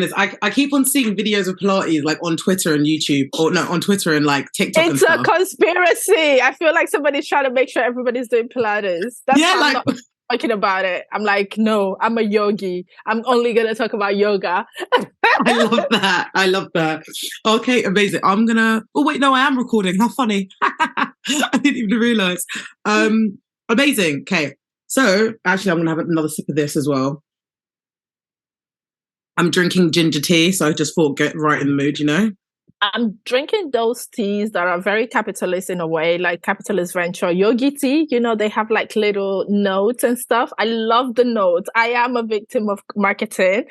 is I keep on seeing videos of Pilates like on Twitter and YouTube, or no, on Twitter and like TikTok. It's a conspiracy. I feel like somebody's trying to make sure everybody's doing Pilates. That's why I'm not talking about it. I'm like, no, I'm a yogi. I'm only gonna talk about yoga. I love that. Okay, amazing. I'm gonna. Oh wait, no, I am recording. How funny! I didn't even realize. Amazing. Okay, so actually, I'm gonna have another sip of this as well. I'm drinking ginger tea, so I just thought get right in the mood, you know? I'm drinking those teas that are very capitalist in a way, like capitalist venture. Yogi tea, you know, they have like little notes and stuff. I love the notes. I am a victim of marketing.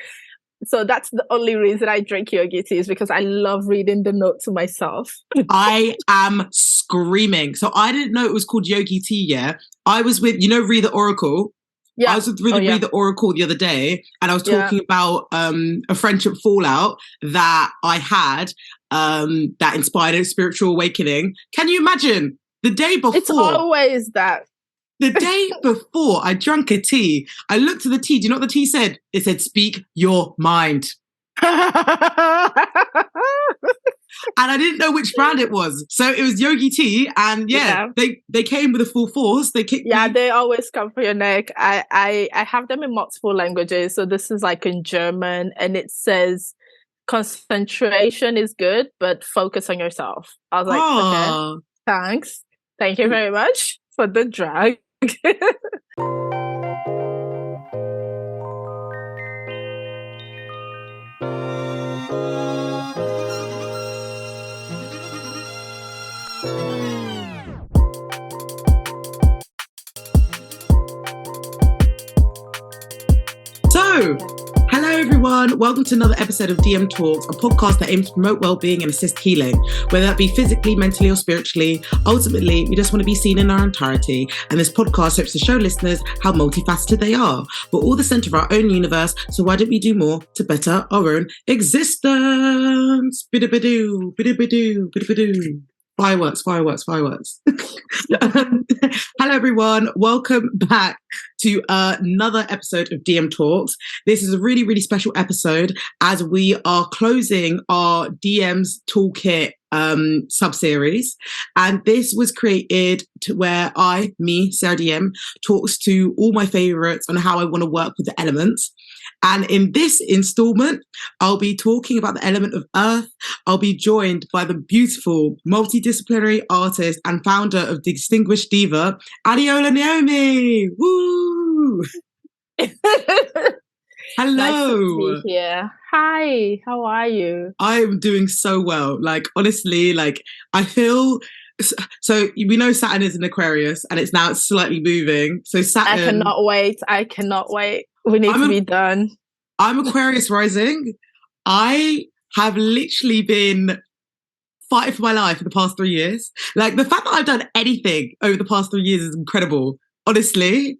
So that's the only reason I drink yogi tea, is because I love reading the note to myself. I am screaming. So I didn't know it was called yogi tea, yeah? I was with, you know, Read the Oracle? Yeah. I was with Read the Oracle the other day, and I was talking about a friendship fallout that I had that inspired a spiritual awakening. Can you imagine? The day before. It's always that. The day before I drank a tea, I looked at the tea. Do you know what the tea said? It said, "Speak your mind." And I didn't know which brand it was. So it was yogi tea. And they came with a full force. They kicked me. They always come for your neck. I have them in multiple languages. So this is like in German, and it says concentration is good, but focus on yourself. I was like, okay, thanks. Thank you very much for the drag. So, hello everyone. Welcome to another episode of DM Talks, a podcast that aims to promote well-being and assist healing, whether that be physically, mentally, or spiritually. Ultimately, we just want to be seen in our entirety, and this podcast hopes to show listeners how multifaceted they are. We're all the centre of our own universe, so why don't we do more to better our own existence? Bidabadoo, bidabadoo, bidabadoo. Fireworks. Hello, everyone. Welcome back to another episode of DM Talks. This is a really, really special episode as we are closing our DMsToolKit sub-series. And this was created to where Sarah DM, talks to all my favourites on how I want to work with the elements. And in this installment, I'll be talking about the element of earth. I'll be joined by the beautiful multidisciplinary artist and founder of Distinguished Diva, Adéọlá Naomi. Woo! Hello. Nice to be here. Hi, how are you? I'm doing so well. Like, honestly, like, I feel... So we know Saturn is in Aquarius, and it's now slightly moving. So Saturn... I cannot wait. We need to be done. I'm Aquarius rising. I have literally been fighting for my life for the past 3 years. Like, the fact that I've done anything over the past 3 years is incredible, honestly.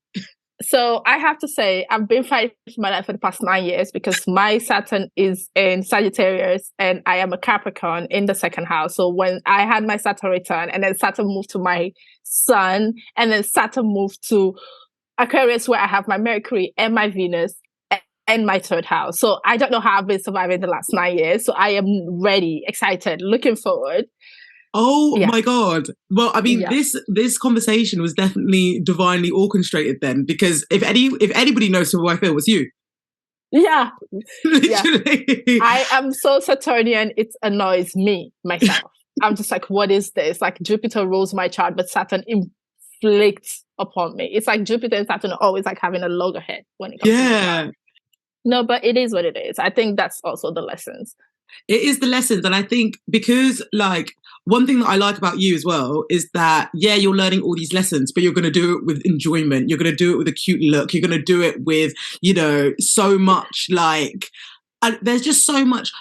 So I have to say, I've been fighting for my life for the past 9 years because my Saturn is in Sagittarius and I am a Capricorn in the second house. So when I had my Saturn return, and then Saturn moved to my Sun, and then Saturn moved to Aquarius, where I have my Mercury and my Venus and my third house. So I don't know how I've been surviving the last 9 years. So I am ready, excited, looking forward. Oh my God. Well, I mean, this conversation was definitely divinely orchestrated then, because if anybody knows who I feel, it's you. Yeah. Literally. Yeah. I am so Saturnian, it annoys me, myself. I'm just like, what is this? Like, Jupiter rules my chart, but Saturn inflicts upon me. It's like Jupiter and Saturn are always like having a loggerhead when it comes to the No, but it is what it is. I think that's also the lessons. It is the lessons. And I think because, like, one thing that I like about you as well is that, you're learning all these lessons, but you're going to do it with enjoyment. You're going to do it with a cute look. You're going to do it with, so much, like, there's just so much.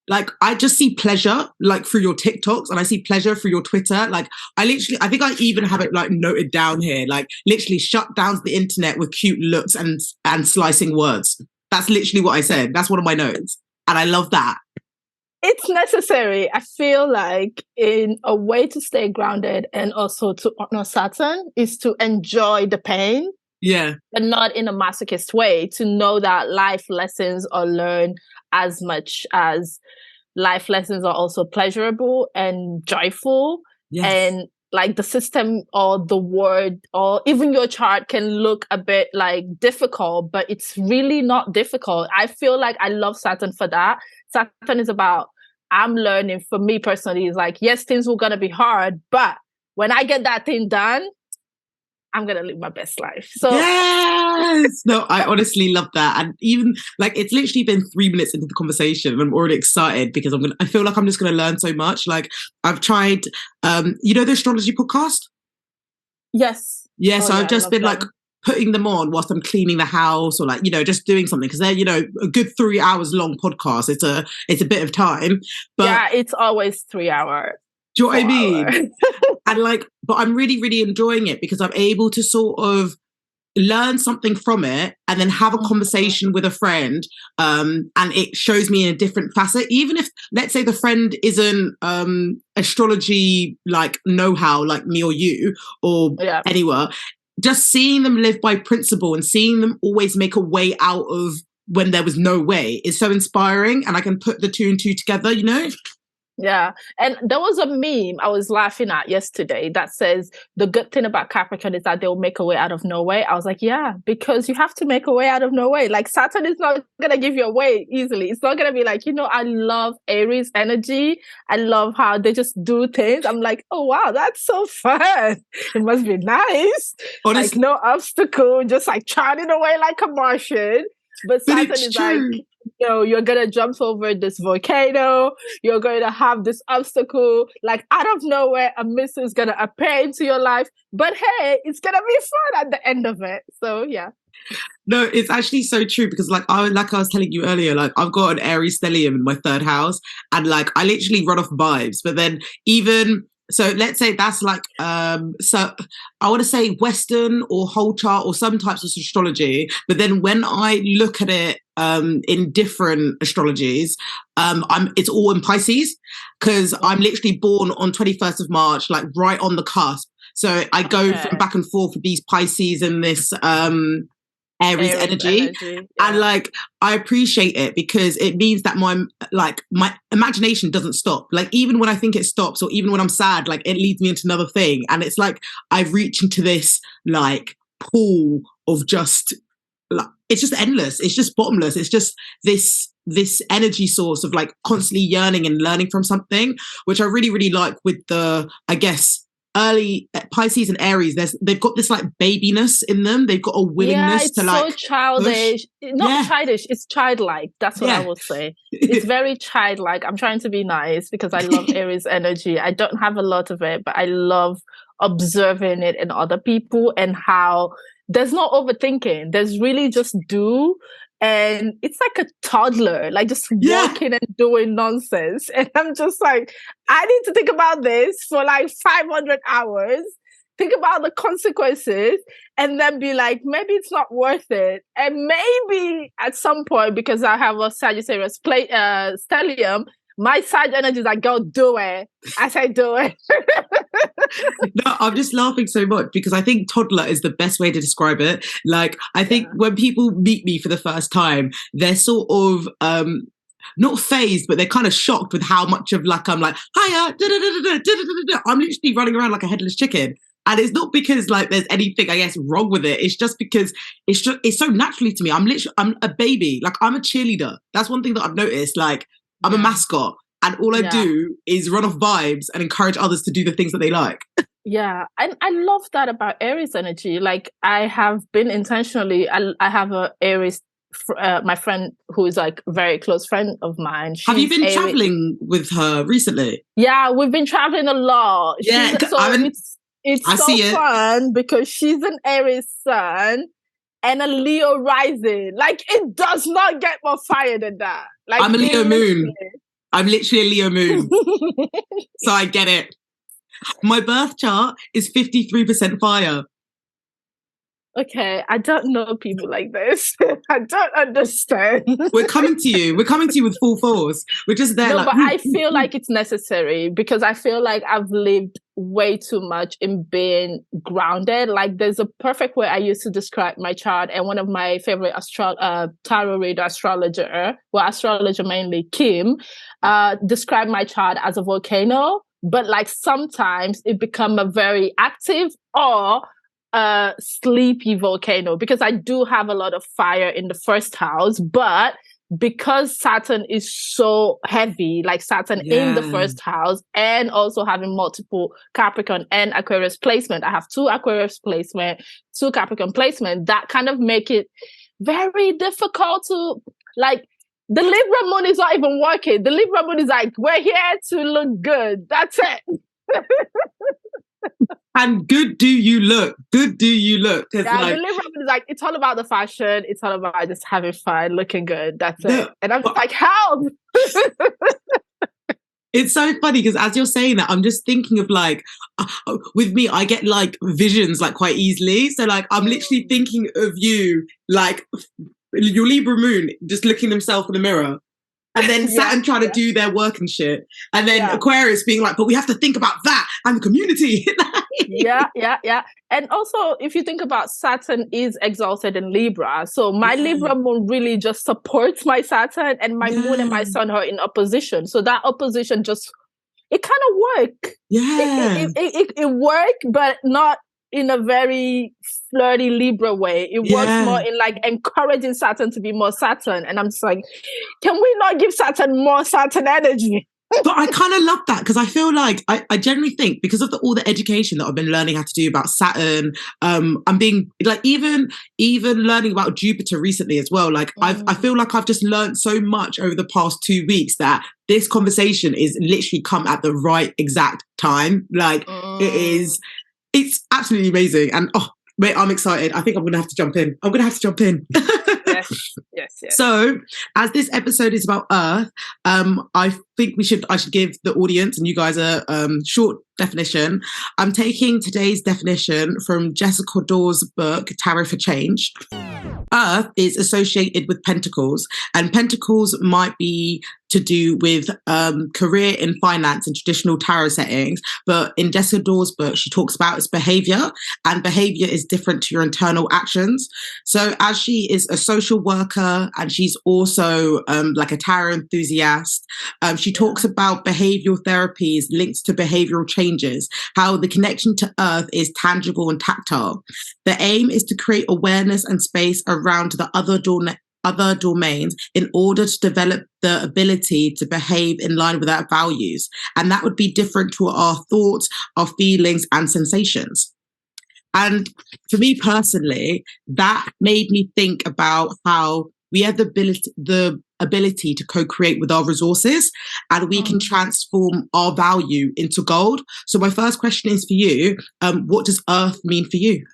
Like, I just see pleasure, like, through your TikToks, and I see pleasure through your Twitter. Like, I think I even have it, like, noted down here, like, literally shut down the internet with cute looks and slicing words. That's literally what I said. That's one of my notes. And I love that. It's necessary. I feel like in a way to stay grounded and also to honor Saturn is to enjoy the pain. Yeah. But not in a masochist way, to know that life lessons are learned as much as life lessons are also pleasurable and joyful. Yes. And like the system or the word or even your chart can look a bit like difficult, but it's really not difficult. I feel like I love Saturn for that. Saturn is about, I'm learning, for me personally, is like, yes, things were going to be hard, but when I get that thing done, I'm going to live my best life. So yes, no, I honestly love that. And even like, it's literally been 3 minutes into the conversation and I'm already excited because I feel like I'm just going to learn so much. Like I've tried, you know, the astrology podcast? Yes. Yeah. So I've just been like putting them on whilst I'm cleaning the house or like, you know, just doing something because they're, you know, a good 3 hours long podcast. It's a bit of time, but yeah, it's always 3 hours. Do you know what I mean? And like, but I'm really, really enjoying it because I'm able to sort of learn something from it and then have a conversation with a friend. And it shows me in a different facet. Even if, let's say the friend isn't astrology like know-how like me or you or anywhere, just seeing them live by principle and seeing them always make a way out of when there was no way is so inspiring. And I can put the 2 and 2 together, you know? Yeah. And there was a meme I was laughing at yesterday that says the good thing about Capricorn is that they'll make a way out of no way. I was like, yeah, because you have to make a way out of no way. Like Saturn is not going to give you a way easily. It's not going to be like, you know, I love Aries energy. I love how they just do things. I'm like, oh, wow, that's so fun. It must be nice. Honestly, like no obstacle, just like charting away like a Martian. But Saturn is true. Like, you know, you're going to jump over this volcano. You're going to have this obstacle. Like out of nowhere, a missile is going to appear into your life. But hey, it's going to be fun at the end of it. So, yeah. No, it's actually so true because like I was telling you earlier, like I've got an Aries stellium in my 3rd house and like I literally run off vibes. But then even... So let's say that's like, so I want to say Western or whole chart or some types of astrology. But then when I look at it in different astrologies, it's all in Pisces because I'm literally born on 21st of March, like right on the cusp. So I go from back and forth with these Pisces and this Aries energy. Yeah. And like I appreciate it because it means that my imagination doesn't stop. Like even when I think it stops or even when I'm sad, like it leads me into another thing. And it's like I've reached into this like pool of just like it's just endless. It's just bottomless. It's just this energy source of like constantly yearning and learning from something, which I really, really like with the, I guess, early Pisces and Aries, they've got this like babiness in them. They've got a willingness to like so childish. Not childish, it's childlike. That's what I would say. It's very childlike. I'm trying to be nice because I love Aries energy. I don't have a lot of it, but I love observing it in other people and how there's no overthinking. There's really just do. And it's like a toddler, like just walking and doing nonsense. And I'm just like, I need to think about this for like 500 hours, think about the consequences, and then be like, maybe it's not worth it. And maybe at some point, because I have a Sagittarius stellium, my Sag energy is like, go do it. I say do it. No, I'm just laughing so much because I think toddler is the best way to describe it. Like, I think when people meet me for the first time, they're sort of not phased, but they're kind of shocked with how much of like, I'm like, hiya, I'm literally running around like a headless chicken. And it's not because like there's anything, I guess, wrong with it. It's just because it's so naturally to me. I'm a baby. Like I'm a cheerleader. That's one thing that I've noticed. Like I'm a mascot. And all I do is run off vibes and encourage others to do the things that they like. Yeah. And I love that about Aries energy. Like I have been intentionally, I have a Aries, my friend who is like a very close friend of mine. Have you been traveling with her recently? Yeah, we've been traveling a lot. Yeah, it's so fun because she's an Aries sun and a Leo rising. Like it does not get more fire than that. Like I'm a Leo moon. I'm literally a Leo moon. So I get it. My birth chart is 53% fire. Okay, I don't know people like this. I don't understand. We're coming to you. We're coming to you with full force. We're just there. No, like, but I feel like it's necessary because I feel like I've lived way too much in being grounded. Like there's a perfect way I used to describe my child, and one of my favorite tarot reader astrologer mainly, Kim, described my child as a volcano. But like sometimes it become a very active or sleepy volcano, because I do have a lot of fire in the first house, but because Saturn is so heavy, like Saturn in the first house, and also having multiple Capricorn and Aquarius placement, I have 2 Aquarius placement, 2 Capricorn placement, that kind of make it very difficult to, like, the Libra moon is not even working. The Libra moon is like, we're here to look good. That's it. And good do you look? Good do you look? Yeah, like, the Libra moon is like, it's all about the fashion. It's all about just having fun, looking good. That's it. And I'm just like, help! It's so funny because as you're saying that, I'm just thinking of like, with me, I get like visions like quite easily. So like, I'm literally thinking of you, like your Libra moon, just looking themselves in the mirror. And then Saturn trying to do their work and shit. And then Aquarius being like, but we have to think about that and the community. Yeah. And also, if you think about Saturn is exalted in Libra. So my Libra moon really just supports my Saturn, and my moon and my sun are in opposition. So that opposition just, it kind of work. Yeah. It worked, but not in a very flirty Libra way. It works more in like encouraging Saturn to be more Saturn. And I'm just like, can we not give Saturn more Saturn energy? But I kind of love that because I feel like I generally think because of all the education that I've been learning how to do about Saturn, I'm being like even learning about Jupiter recently as well. Like I feel like I've just learned so much over the past 2 weeks that this conversation is literally come at the right exact time. Like it's absolutely amazing. And wait, I'm excited. I think I'm going to have to jump in. Yes. So, as this episode is about Earth, I think I should give the audience and you guys a short definition. I'm taking today's definition from Jessica Dawes' book, Tarot for Change. Earth is associated with pentacles, and pentacles might be to do with career in finance and traditional tarot settings. But in Jessica Dawes' book, she talks about its behavior, and behavior is different to your internal actions. So as she is a social worker and she's also like a tarot enthusiast, she talks about behavioral therapies linked to behavioral changes, how the connection to Earth is tangible and tactile. The aim is to create awareness and space around the other domains in order to develop the ability to behave in line with our values. And that would be different to our thoughts, our feelings, and sensations. And for me personally, that made me think about how we have the ability to co-create with our resources, and we can transform our value into gold. So my first question is for you, what does Earth mean for you?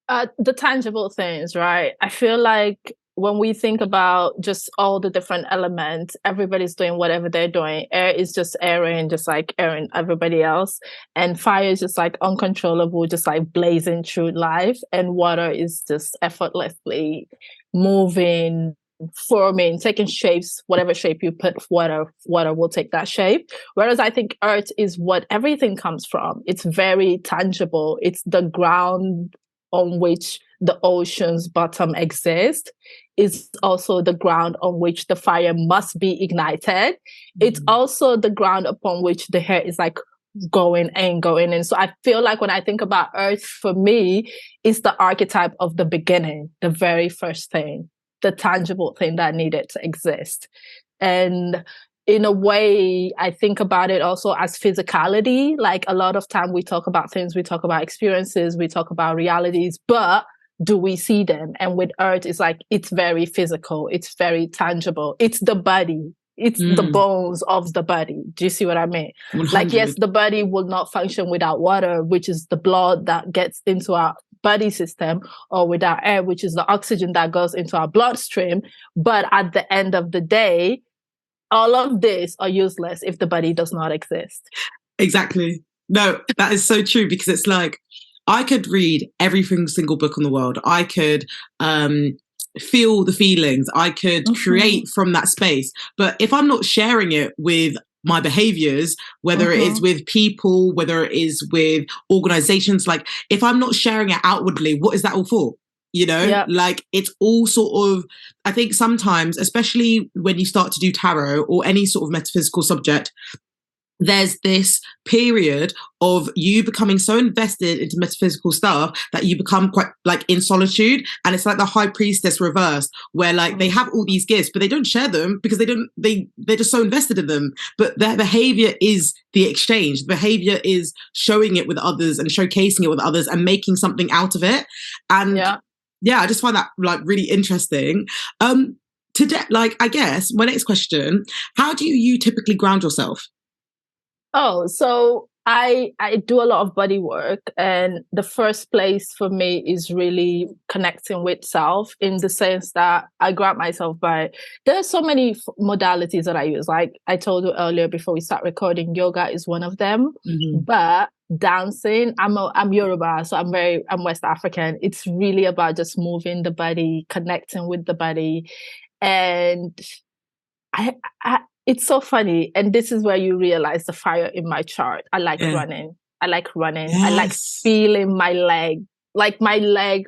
The tangible things, right? I feel like when we think about just all the different elements, everybody's doing whatever they're doing. Air is just airing, just like airing everybody else. And fire is just like uncontrollable, just like blazing through life. And water is just effortlessly moving, forming, taking shapes. Whatever shape you put water will take that shape. Whereas I think earth is what everything comes from. It's very tangible. It's the ground on which the ocean's bottom exists. Is also the ground on which the fire must be ignited. It's also the ground upon which the hair is like going. And so I feel like when I think about earth, for me, it's the archetype of the beginning, the very first thing, the tangible thing that needed to exist. And in a way, I think about it also as physicality. Like a lot of time we talk about things, we talk about experiences, we talk about realities, but do we see them? And with earth, it's like, it's very physical. It's very tangible. It's the body. It's the bones of the body. Do you see what I mean? 100. Like, yes, the body will not function without water, which is the blood that gets into our body system, or without air, which is the oxygen that goes into our bloodstream. But at the end of the day, all of this are useless if the body does not exist. Exactly. No, that is so true, because it's like, I could read every single book in the world. I could feel the feelings. I could create from that space. But if I'm not sharing it with my behaviors, whether it is with people, whether it is with organizations, like if I'm not sharing it outwardly, what is that all for? You know, like it's all sort of, I think sometimes, especially when you start to do tarot or any sort of metaphysical subject, there's this period of you becoming so invested into metaphysical stuff that you become quite like in solitude. And it's like the high priestess reversed, where like they have all these gifts, but they don't share them because they're just so invested in them. But their behavior is the exchange. The behavior is showing it with others and showcasing it with others and making something out of it. And I just find that like really interesting. Today, like, I guess my next question, how do you typically ground yourself? Oh, so I do a lot of body work, and the first place for me is really connecting with self, in the sense that I ground myself by, there's so many modalities that I use. Like I told you earlier before we start recording, yoga is one of them, but dancing, I'm Yoruba, so I'm West African. It's really about just moving the body, connecting with the body. And I it's so funny. And this is where you realize the fire in my chart. I like running. I like running. I like feeling my leg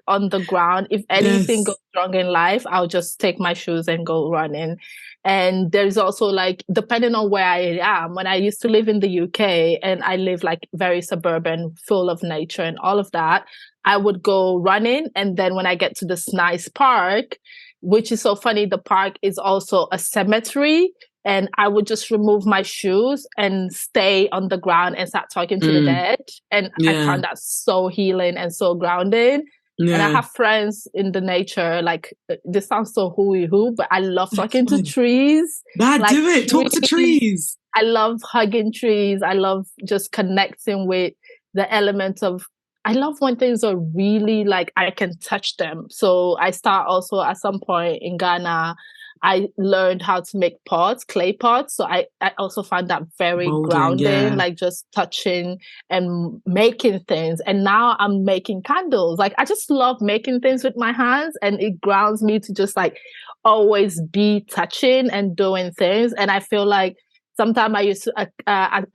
on the ground. If anything goes wrong in life, I'll just take my shoes and go running. And there's also like, depending on where I am, when I used to live in the UK and I live like very suburban, full of nature and all of that, I would go running. And then when I get to this nice park, which is so funny, the park is also a cemetery. And I would just remove my shoes and stay on the ground and start talking to the dead. And I found that so healing and so grounding. Yeah. And I have friends in the nature, like, this sounds so hooey-hoo, but I love talking to trees. Like, do it. Talk to trees. I love hugging trees. I love just connecting with the element of, I love when things are really like, I can touch them. So I start also at some point in Ghana, I learned how to make pots, clay pots. So I also found that very grounding, like just touching and making things. And now I'm making candles. Like, I just love making things with my hands, and it grounds me to just like always be touching and doing things. And I feel like sometimes I used to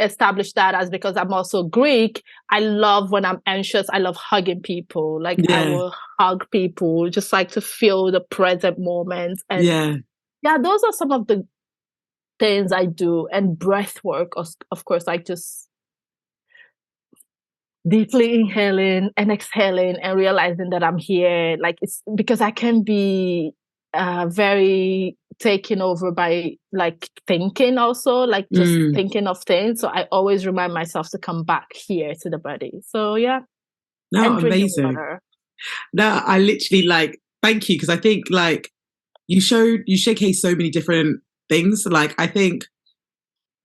establish that as, because I'm also Greek, I love when I'm anxious, I love hugging people. Like I will hug people, just like to feel the present moment. And yeah, those are some of the things I do. And breath work, of course, like just deeply inhaling and exhaling and realizing that I'm here. Like, it's because I can be very taken over by like thinking also, like just thinking of things. So I always remind myself to come back here to the body. So yeah. No, amazing. No, I literally like, thank you. Because I think like you showcase so many different things. Like, I think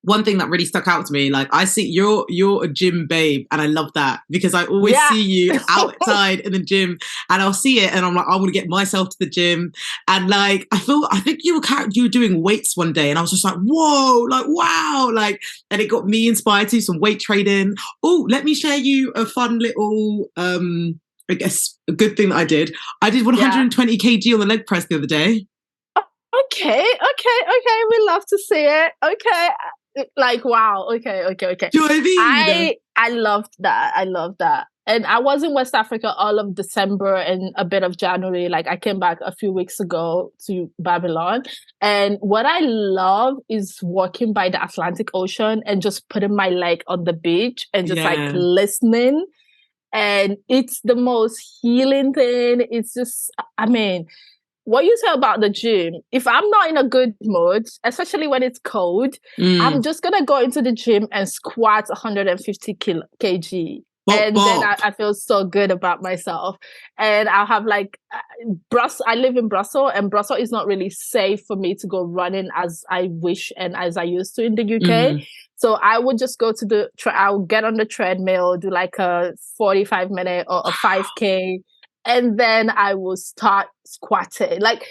one thing that really stuck out to me, like, I see you're a gym babe, and I love that, because I always see you outside in the gym, and I'll see it and I'm like, I want to get myself to the gym. And like, I think you were doing weights one day, and I was just like, whoa, like, wow, like, and it got me inspired to do some weight training. Oh, let me share you a fun little I guess a good thing that I did 120 kg on the leg press the other day. Okay, we love to see it. Okay, like, wow. Okay. Do you know what I mean? I loved that. And I was in West Africa all of December and a bit of January. Like, I came back a few weeks ago to Babylon. And what I love is walking by the Atlantic Ocean and just putting my leg on the beach and just like listening. And it's the most healing thing. It's just, I mean, what you say about the gym, if I'm not in a good mood, especially when it's cold, I'm just going to go into the gym and squat 150 kg. And then I feel so good about myself. And I'll have like, I live in Brussels, and Brussels is not really safe for me to go running as I wish and as I used to in the UK. So I would just go to I'll get on the treadmill, do like a 45-minute or a 5K. And then I will start squatting. Like,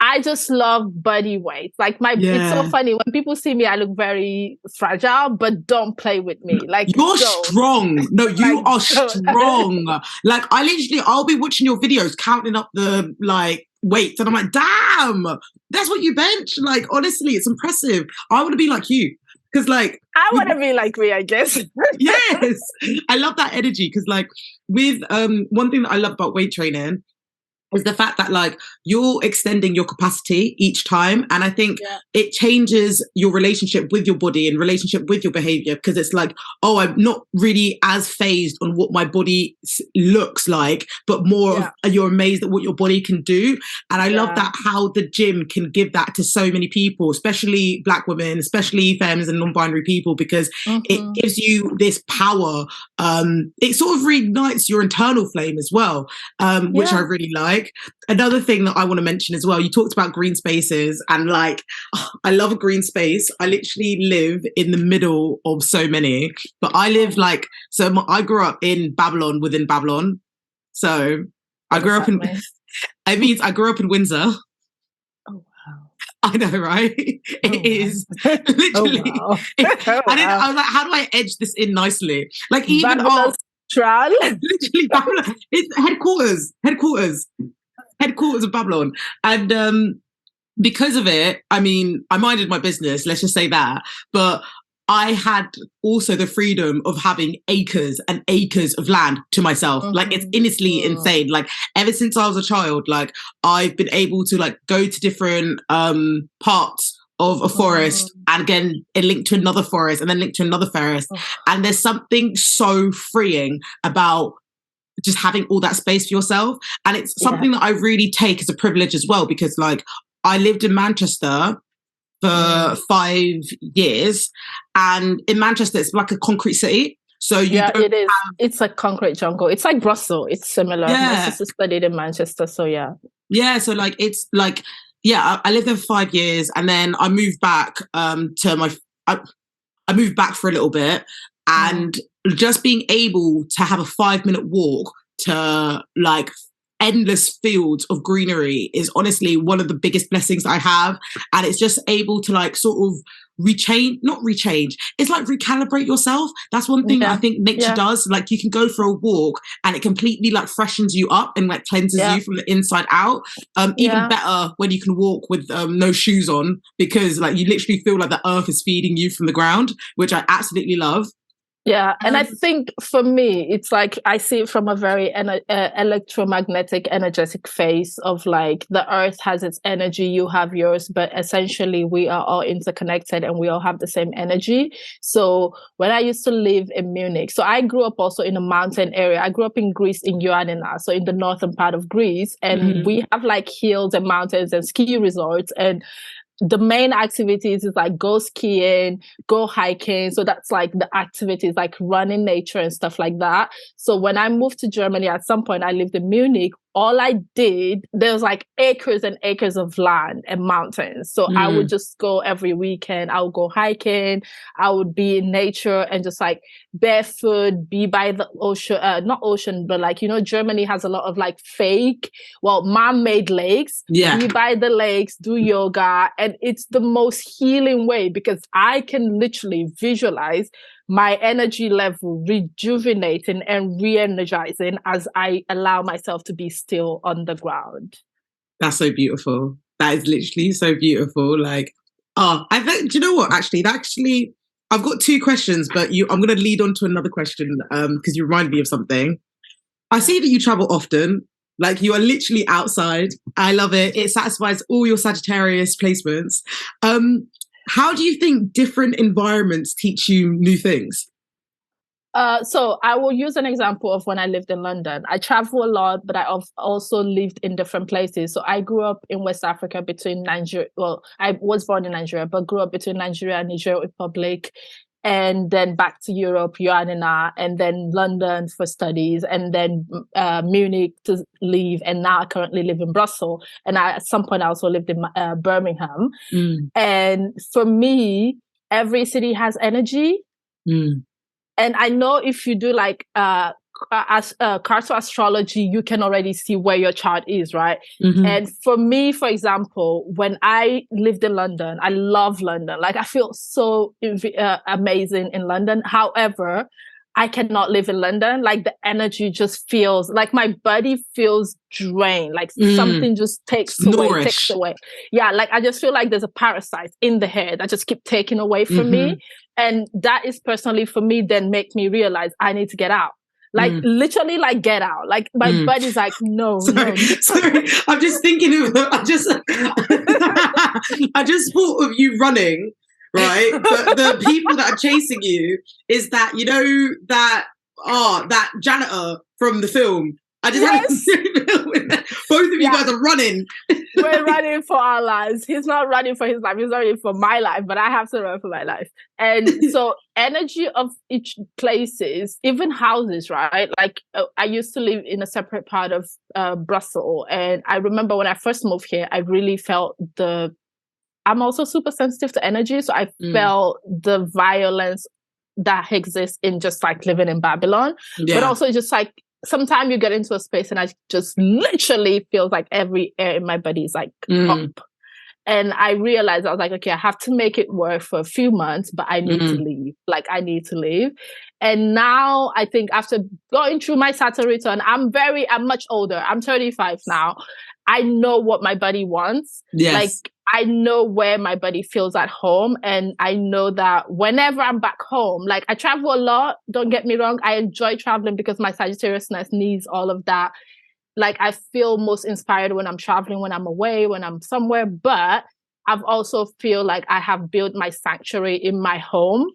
I just love body weight. Like it's so funny when people see me, I look very fragile, but don't play with me. Like you're strong. No, you are strong. Like I'll be watching your videos, counting up the like weights, and I'm like, damn, that's what you bench. Like honestly, it's impressive. I want to be like you. Because like I want to be like me, I guess. Yes, I love that energy. Because like with one thing that I love about weight training is the fact that like you're extending your capacity each time, and I think it changes your relationship with your body and relationship with your behavior, because it's like, oh, I'm not really as phased on what my body looks like, but more of you're amazed at what your body can do. And I love that how the gym can give that to so many people, especially Black women, especially femmes and non-binary people, because it gives you this power. It sort of reignites your internal flame as well, which I really like. Another thing that I want to mention as well, you talked about green spaces, and like, I love a green space. I literally live in the middle of so many, but I live like, I grew up in Babylon within Babylon. So I grew up in, I grew up in Windsor. Oh, wow. I know, right? It is literally. I was like, how do I edge this in nicely? Like even literally Babylon. It's headquarters of Babylon. And because of it, I mean, I minded my business, let's just say that. But I had also the freedom of having acres and acres of land to myself. Like it's honestly insane. Like ever since I was a child, like I've been able to like go to different parts of a forest and again it linked to another forest and then linked to another forest. And there's something so freeing about just having all that space for yourself. And it's something that I really take as a privilege as well, because like I lived in Manchester for 5 years, and in Manchester it's like a concrete city. So it is. It's like concrete jungle. It's like Brussels. It's similar. My sister studied in Manchester, so yeah. So like it's like I lived there for 5 years, and then I moved back I moved back for a little bit, and just being able to have a 5-minute walk to like endless fields of greenery is honestly one of the biggest blessings I have. And it's just able to like sort of not rechange, it's like recalibrate yourself. That's one thing that I think nature does. Like you can go for a walk and it completely like freshens you up and like cleanses you from the inside out. Even better when you can walk with no shoes on, because like you literally feel like the earth is feeding you from the ground, which I absolutely love. Yeah, and I think for me, it's like I see it from a very electromagnetic, energetic phase of like the earth has its energy, you have yours, but essentially we are all interconnected and we all have the same energy. So when I used to live in Munich, so I grew up also in a mountain area. I grew up in Greece, in Ioannina, so in the northern part of Greece, and we have like hills and mountains and ski resorts, and the main activities is like go skiing, go hiking. So that's like the activities, like running nature and stuff like that. So when I moved to Germany, at some point I lived in Munich, all I did, there was like acres and acres of land and mountains. So I would just go every weekend. I would go hiking. I would be in nature and just like barefoot, be by the ocean, not ocean, but like, you know, Germany has a lot of like man-made lakes. Be by the lakes, do yoga. And it's the most healing way, because I can literally visualize my energy level rejuvenating and re-energizing as I allow myself to be still on the ground. That's so beautiful. That is literally so beautiful. Like, I think, do you know what? Actually, I've got 2 questions, but I'm going to lead on to another question because you reminded me of something. I see that you travel often. Like you are literally outside. I love it. It satisfies all your Sagittarius placements. How do you think different environments teach you new things? So I will use an example of when I lived in London. I travel a lot, but I've also lived in different places. So I grew up in West Africa between Nigeria. Well, I was born in Nigeria, but grew up between Nigeria and Niger Republic, and then back to Europe, Ioannina, and then London for studies, and then Munich to leave, and now I currently live in Brussels. And at some point I also lived in Birmingham. And for me, every city has energy. And I know if you do like cards of astrology, you can already see where your chart is, right? Mm-hmm. And for me, for example, when I lived in London, I love London. Like, I feel so amazing in London. However, I cannot live in London. Like, the energy just feels like my body feels drained. Like something just takes away. Yeah, like I just feel like there's a parasite in the head that just keep taking away from me. And that is personally for me, then make me realize I need to get out. Like literally, like get out. Like my body's like, no. Sorry. I'm just thinking of. I just thought of you running, right? But the people that are chasing you is that, you know, that janitor from the film. I just had both of you guys are running. We're running for our lives. He's not running for his life. He's running for my life, but I have to run for my life. And so energy of each places, even houses, right? Like I used to live in a separate part of Brussels. And I remember when I first moved here, I really felt I'm also super sensitive to energy. So I felt the violence that exists in just like living in Babylon, but also just like, sometimes you get into a space and I just literally feels like every air in my body is like up. And I realized, I was like, okay, I have to make it work for a few months, but I need to leave. Like, I need to leave. And now I think after going through my Saturn return, I'm much older. I'm 35 now. I know what my body wants. Yes. Like, I know where my body feels at home. And I know that whenever I'm back home, like I travel a lot, don't get me wrong. I enjoy traveling because my Sagittariusness needs all of that. Like, I feel most inspired when I'm traveling, when I'm away, when I'm somewhere. But I've also feel like I have built my sanctuary in my home.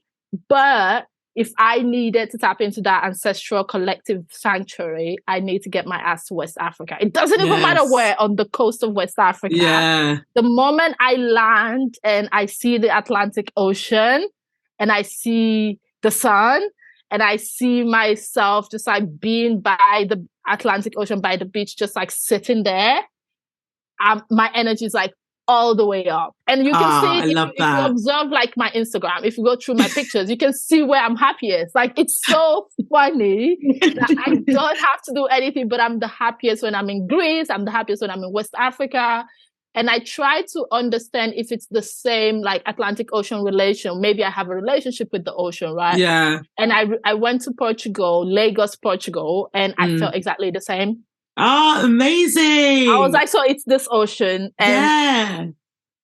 But if I needed to tap into that ancestral collective sanctuary, I need to get my ass to West Africa. It doesn't even matter where on the coast of West Africa. Yeah. The moment I land and I see the Atlantic Ocean and I see the sun and I see myself just like being by the Atlantic Ocean, by the beach, just like sitting there, my energy is like all the way up. And you can see it if you observe like my Instagram, if you go through my pictures, you can see where I'm happiest. Like, it's so funny that I don't have to do anything, but I'm the happiest when I'm in Greece. I'm the happiest when I'm in West Africa. And I try to understand if it's the same like Atlantic Ocean relation. Maybe I have a relationship with the ocean, right? Yeah. And I went to Portugal, Lagos, Portugal, and I felt exactly the same. Oh, amazing. I was like, so it's this ocean. And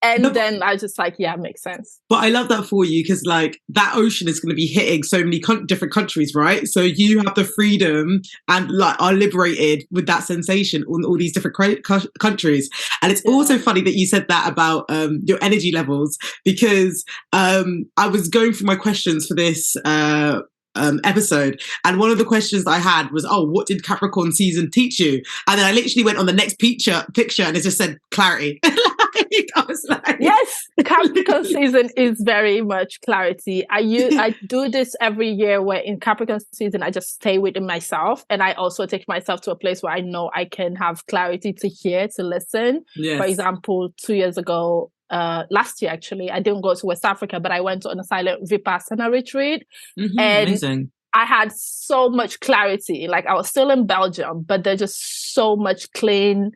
then I just like, yeah, it makes sense. But I love that for you because like that ocean is going to be hitting so many different countries, right? So you have the freedom and like are liberated with that sensation on all these different countries. And it's also funny that you said that about your energy levels because I was going through my questions for this episode, and one of the questions that I had was, what did Capricorn season teach you? And then I literally went on the next picture and it just said clarity. I was like, yes, Capricorn season is very much clarity. I do this every year where in Capricorn season I just stay within myself, and I also take myself to a place where I know I can have clarity to hear, to listen. Yes. For example, 2 years ago, last year actually, I didn't go to West Africa, but I went on a silent Vipassana retreat. And amazing. I had so much clarity. Like, I was still in Belgium, but there's just so much clean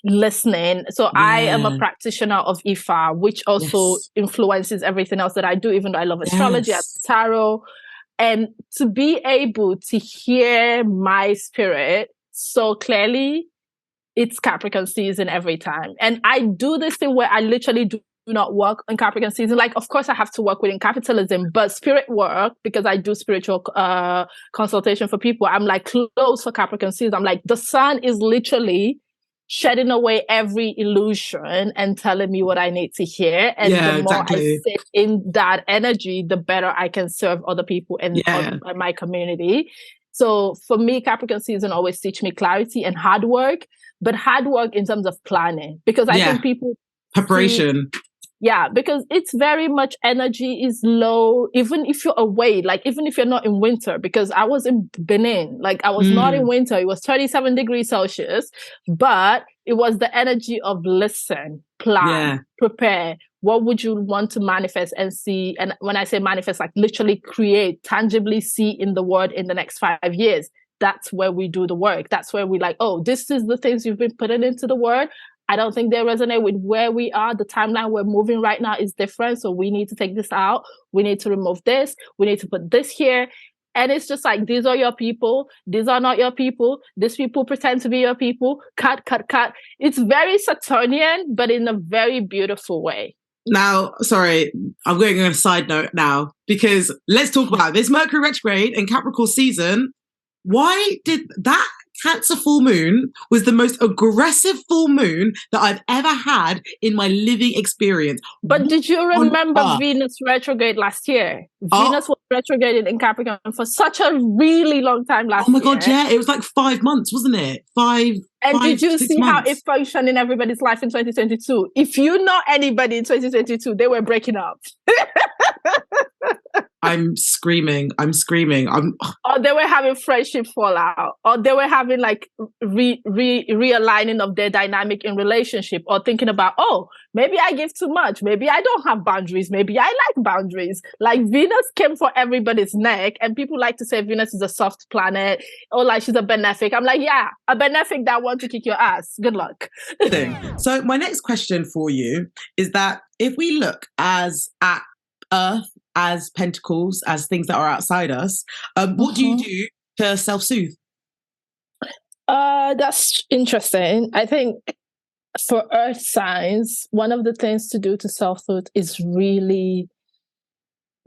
listening. So I am a practitioner of Ifa, which also influences everything else that I do, even though I love astrology and tarot. And to be able to hear my spirit so clearly, it's Capricorn season every time. And I do this thing where I literally do not work in Capricorn season. Like, of course, I have to work within capitalism, but spirit work, because I do spiritual consultation for people, I'm like close for Capricorn season. I'm like, the sun is literally shedding away every illusion and telling me what I need to hear. And the more I sit in that energy, the better I can serve other people in my community. So for me, Capricorn season always teach me clarity and hard work, but hard work in terms of planning, because I think people preparation. Because it's very much energy is low, even if you're away, like even if you're not in winter, because I was in Benin, like I was not in winter, it was 37 degrees Celsius, but it was the energy of listen, plan, prepare. What would you want to manifest and see? And when I say manifest, like literally create, tangibly see in the world in the next 5 years. that's where we do the work. That's where we like, oh, this is the things you've been putting into the word. I don't think they resonate with where we are. The timeline we're moving right now is different. So we need to take this out. We need to remove this. We need to put this here. And it's just like, these are your people. These are not your people. These people pretend to be your people. Cut, cut, cut. It's very Saturnian, but in a very beautiful way. Now, sorry, I'm going on a side note now, because let's talk about this Mercury retrograde and Capricorn season. Why did that Cancer full moon was the most aggressive full moon that I've ever had in my living experience? But did you remember Venus retrograde last year? Venus was retrograded in Capricorn for such a really long time last year. Oh my God, yeah. It was like 5 months, wasn't it? And did you see how it functioned in everybody's life in 2022? If you know anybody in 2022, they were breaking up. I'm screaming. Or they were having friendship fallout, or they were having like realigning of their dynamic in relationship, or thinking about, oh, maybe I give too much. Maybe I don't have boundaries. Maybe I like boundaries. Like Venus came for everybody's neck, and people like to say Venus is a soft planet, or like she's a benefic. I'm like, yeah, a benefic that wants to kick your ass. Good luck. So my next question for you is that if we look at Earth as pentacles, as things that are outside us, what do you do to self-soothe? That's interesting. I think for Earth signs, one of the things to do to self-soothe is really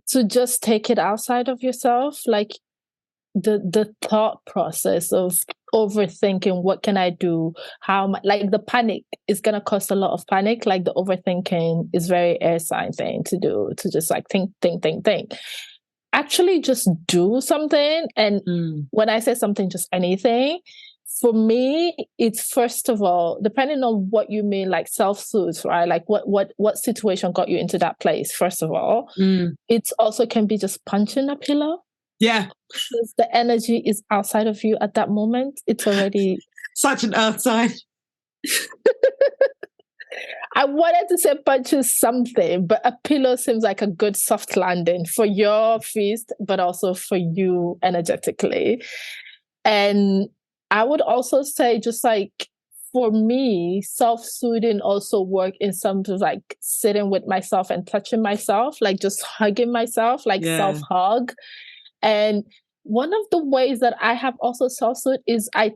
to just take it outside of yourself. Like the thought process of overthinking, what can I do? Like the panic is going to cause a lot of panic. Like the overthinking is very air sign thing to do, to just like think. Actually just do something. And when I say something, just anything, for me, it's first of all, depending on what you mean, like self-soothe, right? Like what situation got you into that place, first of all. It also can be just punching a pillow. Yeah. Because the energy is outside of you at that moment. It's already... Such an earth sign. I wanted to say punches something, but a pillow seems like a good soft landing for your feast, but also for you energetically. And I would also say, just like, for me, self-soothing also work in some of like sitting with myself and touching myself, like just hugging myself, like self-hug. And one of the ways that I have also self-soothed is I have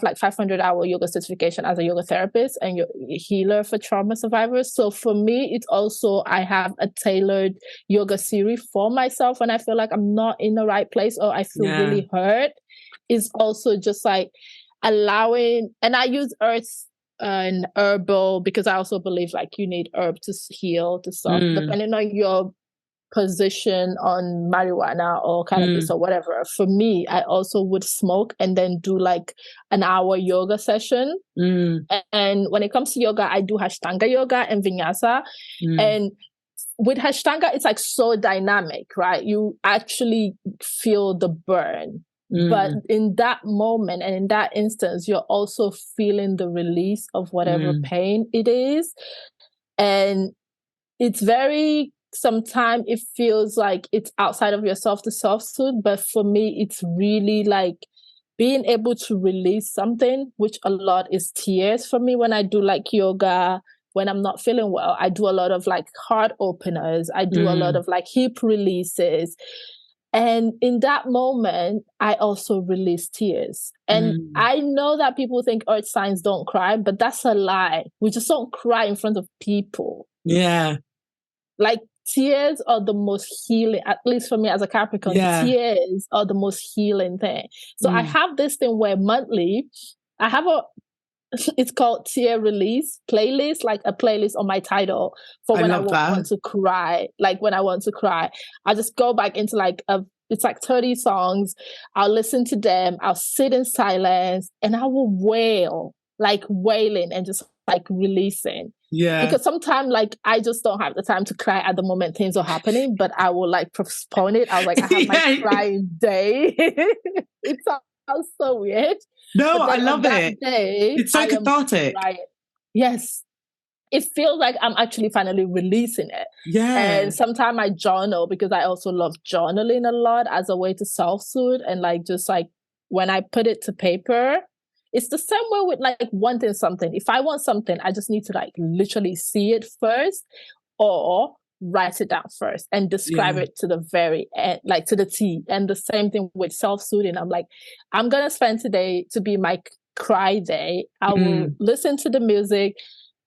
like 500-hour yoga certification as a yoga therapist and healer for trauma survivors. So for me, it's also, I have a tailored yoga series for myself when I feel like I'm not in the right place or I feel really hurt. Is also just like allowing, and I use earth and herbal because I also believe like you need herb to heal, to solve, depending on your position on marijuana or cannabis or whatever. For me, I also would smoke and then do like an hour yoga session. And when it comes to yoga, I do Ashtanga yoga and Vinyasa. And with Ashtanga, it's like so dynamic, right? You actually feel the burn. But in that moment and in that instance, you're also feeling the release of whatever pain it is. And it's very, sometimes it feels like it's outside of yourself to self-soothe. But for me, it's really like being able to release something, which a lot is tears for me when I do like yoga. When I'm not feeling well, I do a lot of like heart openers. I do a lot of like hip releases. And in that moment, I also release tears. And I know that people think earth signs don't cry, but that's a lie. We just don't cry in front of people. Yeah. Like tears are the most healing, at least for me as a Capricorn, tears are the most healing thing. So I have this thing where monthly, I have it's called tear release playlist, like a playlist on my title for when I want to cry. Like when I want to cry, I just go back into like it's like 30 songs. I'll listen to them. I'll sit in silence and I will wail, like wailing and just like releasing. Yeah. Because sometimes like I just don't have the time to cry at the moment things are happening, but I will like postpone it. I was like, I have my crying day. It sounds so weird. No, I love it. It's so cathartic. Yes. it feels like I'm actually finally releasing it. Yeah. And sometimes I journal because I also love journaling a lot as a way to self-soothe. And like, just like when I put it to paper, it's the same way with like wanting something. If I want something, I just need to like literally see it first or write it down first and describe it to the very end, like to the T. And the same thing with self-soothing. I'm like, I'm going to spend today to be my cry day. I will listen to the music,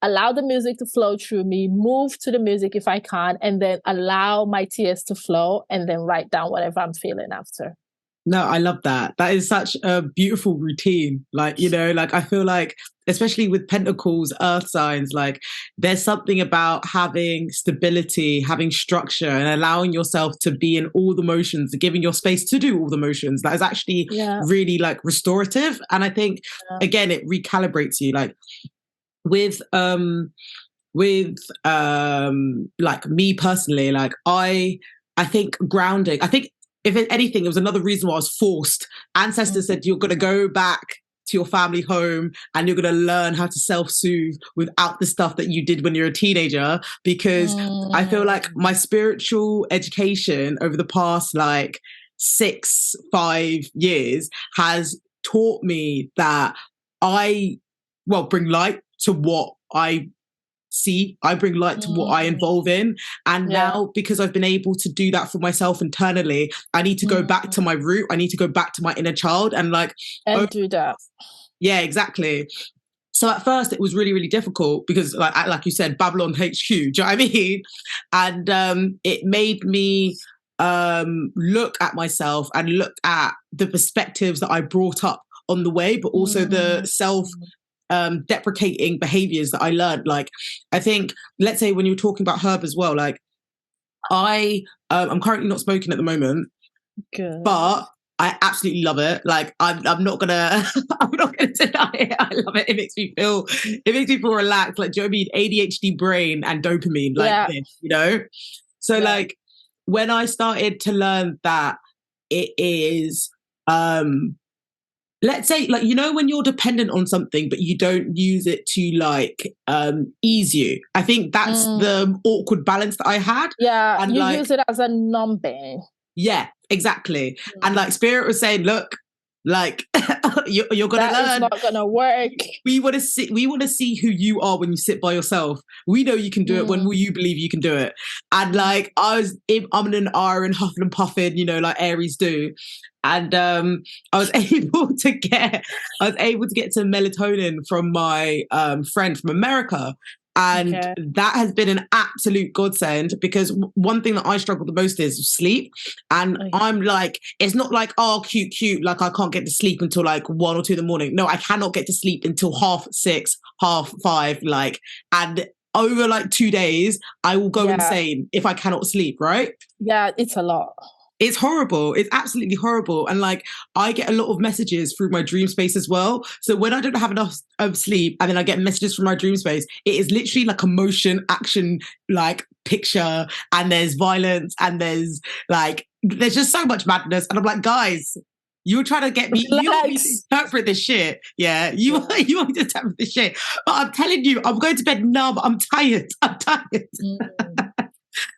allow the music to flow through me, move to the music if I can, and then allow my tears to flow and then write down whatever I'm feeling after. No, I love that. That is such a beautiful routine. Like, you know, like I feel like, especially with Pentacles, earth signs, like there's something about having stability, having structure and allowing yourself to be in all the motions, giving your space to do all the motions. That is actually really like restorative. And I think, again, it recalibrates you. Like with like me personally, like I think grounding, I think if anything, it was another reason why I was forced. Ancestors said, you're going to go back to your family home and you're going to learn how to self-soothe without the stuff that you did when you're a teenager. Because I feel like my spiritual education over the past like 5 years has taught me that I bring light to what I see. I bring light to what I involve in. And now, because I've been able to do that for myself internally, I need to go back to my root. I need to go back to my inner child and like... do that. Yeah, exactly. So at first it was really, really difficult because like you said, Babylon HQ, do you know what I mean? And it made me look at myself and look at the perspectives that I brought up on the way, but also the deprecating behaviors that I learned. Like, I think, let's say when you were talking about herb as well, like I'm currently not smoking at the moment, but I absolutely love it. Like I'm not gonna deny it. I love it. It makes me feel relaxed. Like, do you know what I mean? ADHD brain and dopamine, like this, you know? So like when I started to learn that it is let's say, like, you know, when you're dependent on something, but you don't use it to like ease you. I think that's the awkward balance that I had. Yeah, and you use it as a numbing. Yeah, exactly. And like Spirit was saying, look, like you're gonna learn. That is not gonna work. We want to see who you are when you sit by yourself. We know you can do it when you believe you can do it. And like I'm in an iron, huffing and puffing, you know, like Aries do. And I was able to get some melatonin from my friend from America. And that has been an absolute godsend, because one thing that I struggle the most is sleep. And I'm like, it's not like, oh, cute, like I can't get to sleep until like 1 or 2 in the morning. No, I cannot get to sleep until 6:30, 5:30, like, and over like 2 days, I will go insane if I cannot sleep, right? Yeah, it's a lot. It's horrible. It's absolutely horrible. And like, I get a lot of messages through my dream space as well. So when I don't have enough sleep and then I get messages from my dream space, it is literally like a motion action, like picture, and there's violence and there's just so much madness. And I'm like, guys, you were trying to get me, you want me to interpret this shit. Yeah, you want me to interpret this shit. But I'm telling you, I'm going to bed numb. I'm tired.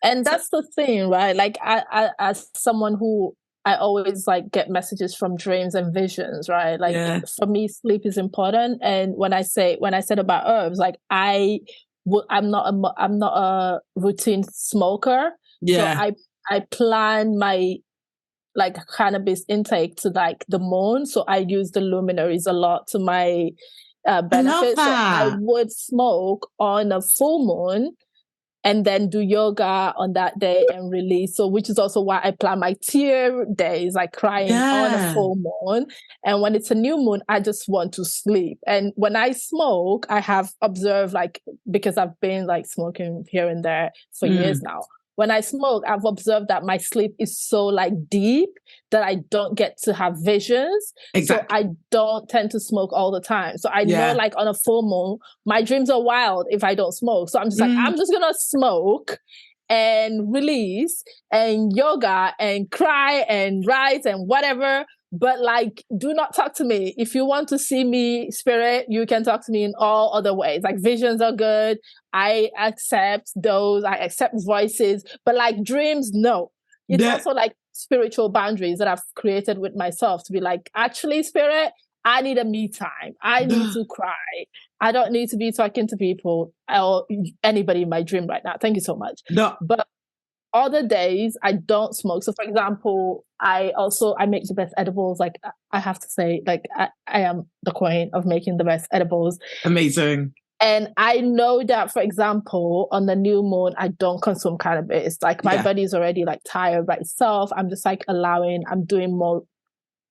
And that's the thing, right? Like, I as someone who I always like get messages from dreams and visions, right? Like for me, sleep is important. And when I said about herbs, like I'm not a routine smoker. Yeah. So I plan my like cannabis intake to like the moon. So I use the luminaries a lot to my benefit. So I would smoke on a full moon and then do yoga on that day and release. So, which is also why I plan my tear days, like crying on a full moon. And when it's a new moon, I just want to sleep. And when I smoke, I have observed, like, because I've been like smoking here and there for years now. When I smoke, I've observed that my sleep is so like deep that I don't get to have visions. Exactly. So I don't tend to smoke all the time. So I know, like, on a full moon, my dreams are wild if I don't smoke. So I'm just like, I'm just going to smoke and release and yoga and cry and write and whatever. But like, do not talk to me. If you want to see me, spirit, you can talk to me in all other ways. Like visions are good. I accept those. I accept voices. But like dreams, no. It's also like spiritual boundaries that I've created with myself to be like, actually, spirit, I need a me time. I need to cry. I don't need to be talking to people or anybody in my dream right now. Thank you so much. No. But other days I don't smoke. So for example, I make the best edibles. Like I have to say, like I am the queen of making the best edibles. Amazing. And I know that, for example, on the new moon, I don't consume cannabis. Like my body's already like tired by itself. I'm just like I'm doing more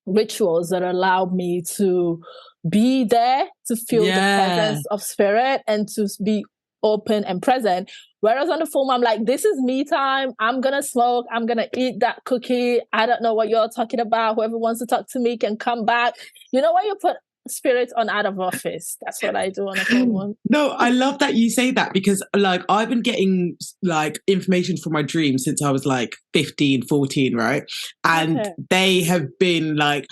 rituals that allow me to be there, to feel the presence of spirit and to be open and present. Whereas on the phone, I'm like, this is me time. I'm going to smoke. I'm going to eat that cookie. I don't know what you're talking about. Whoever wants to talk to me can come back. You know, when you put spirit on out of office, that's what I do on the phone one. No, I love that you say that because like I've been getting like information from my dreams since I was like 15, 14, right? And they have been like,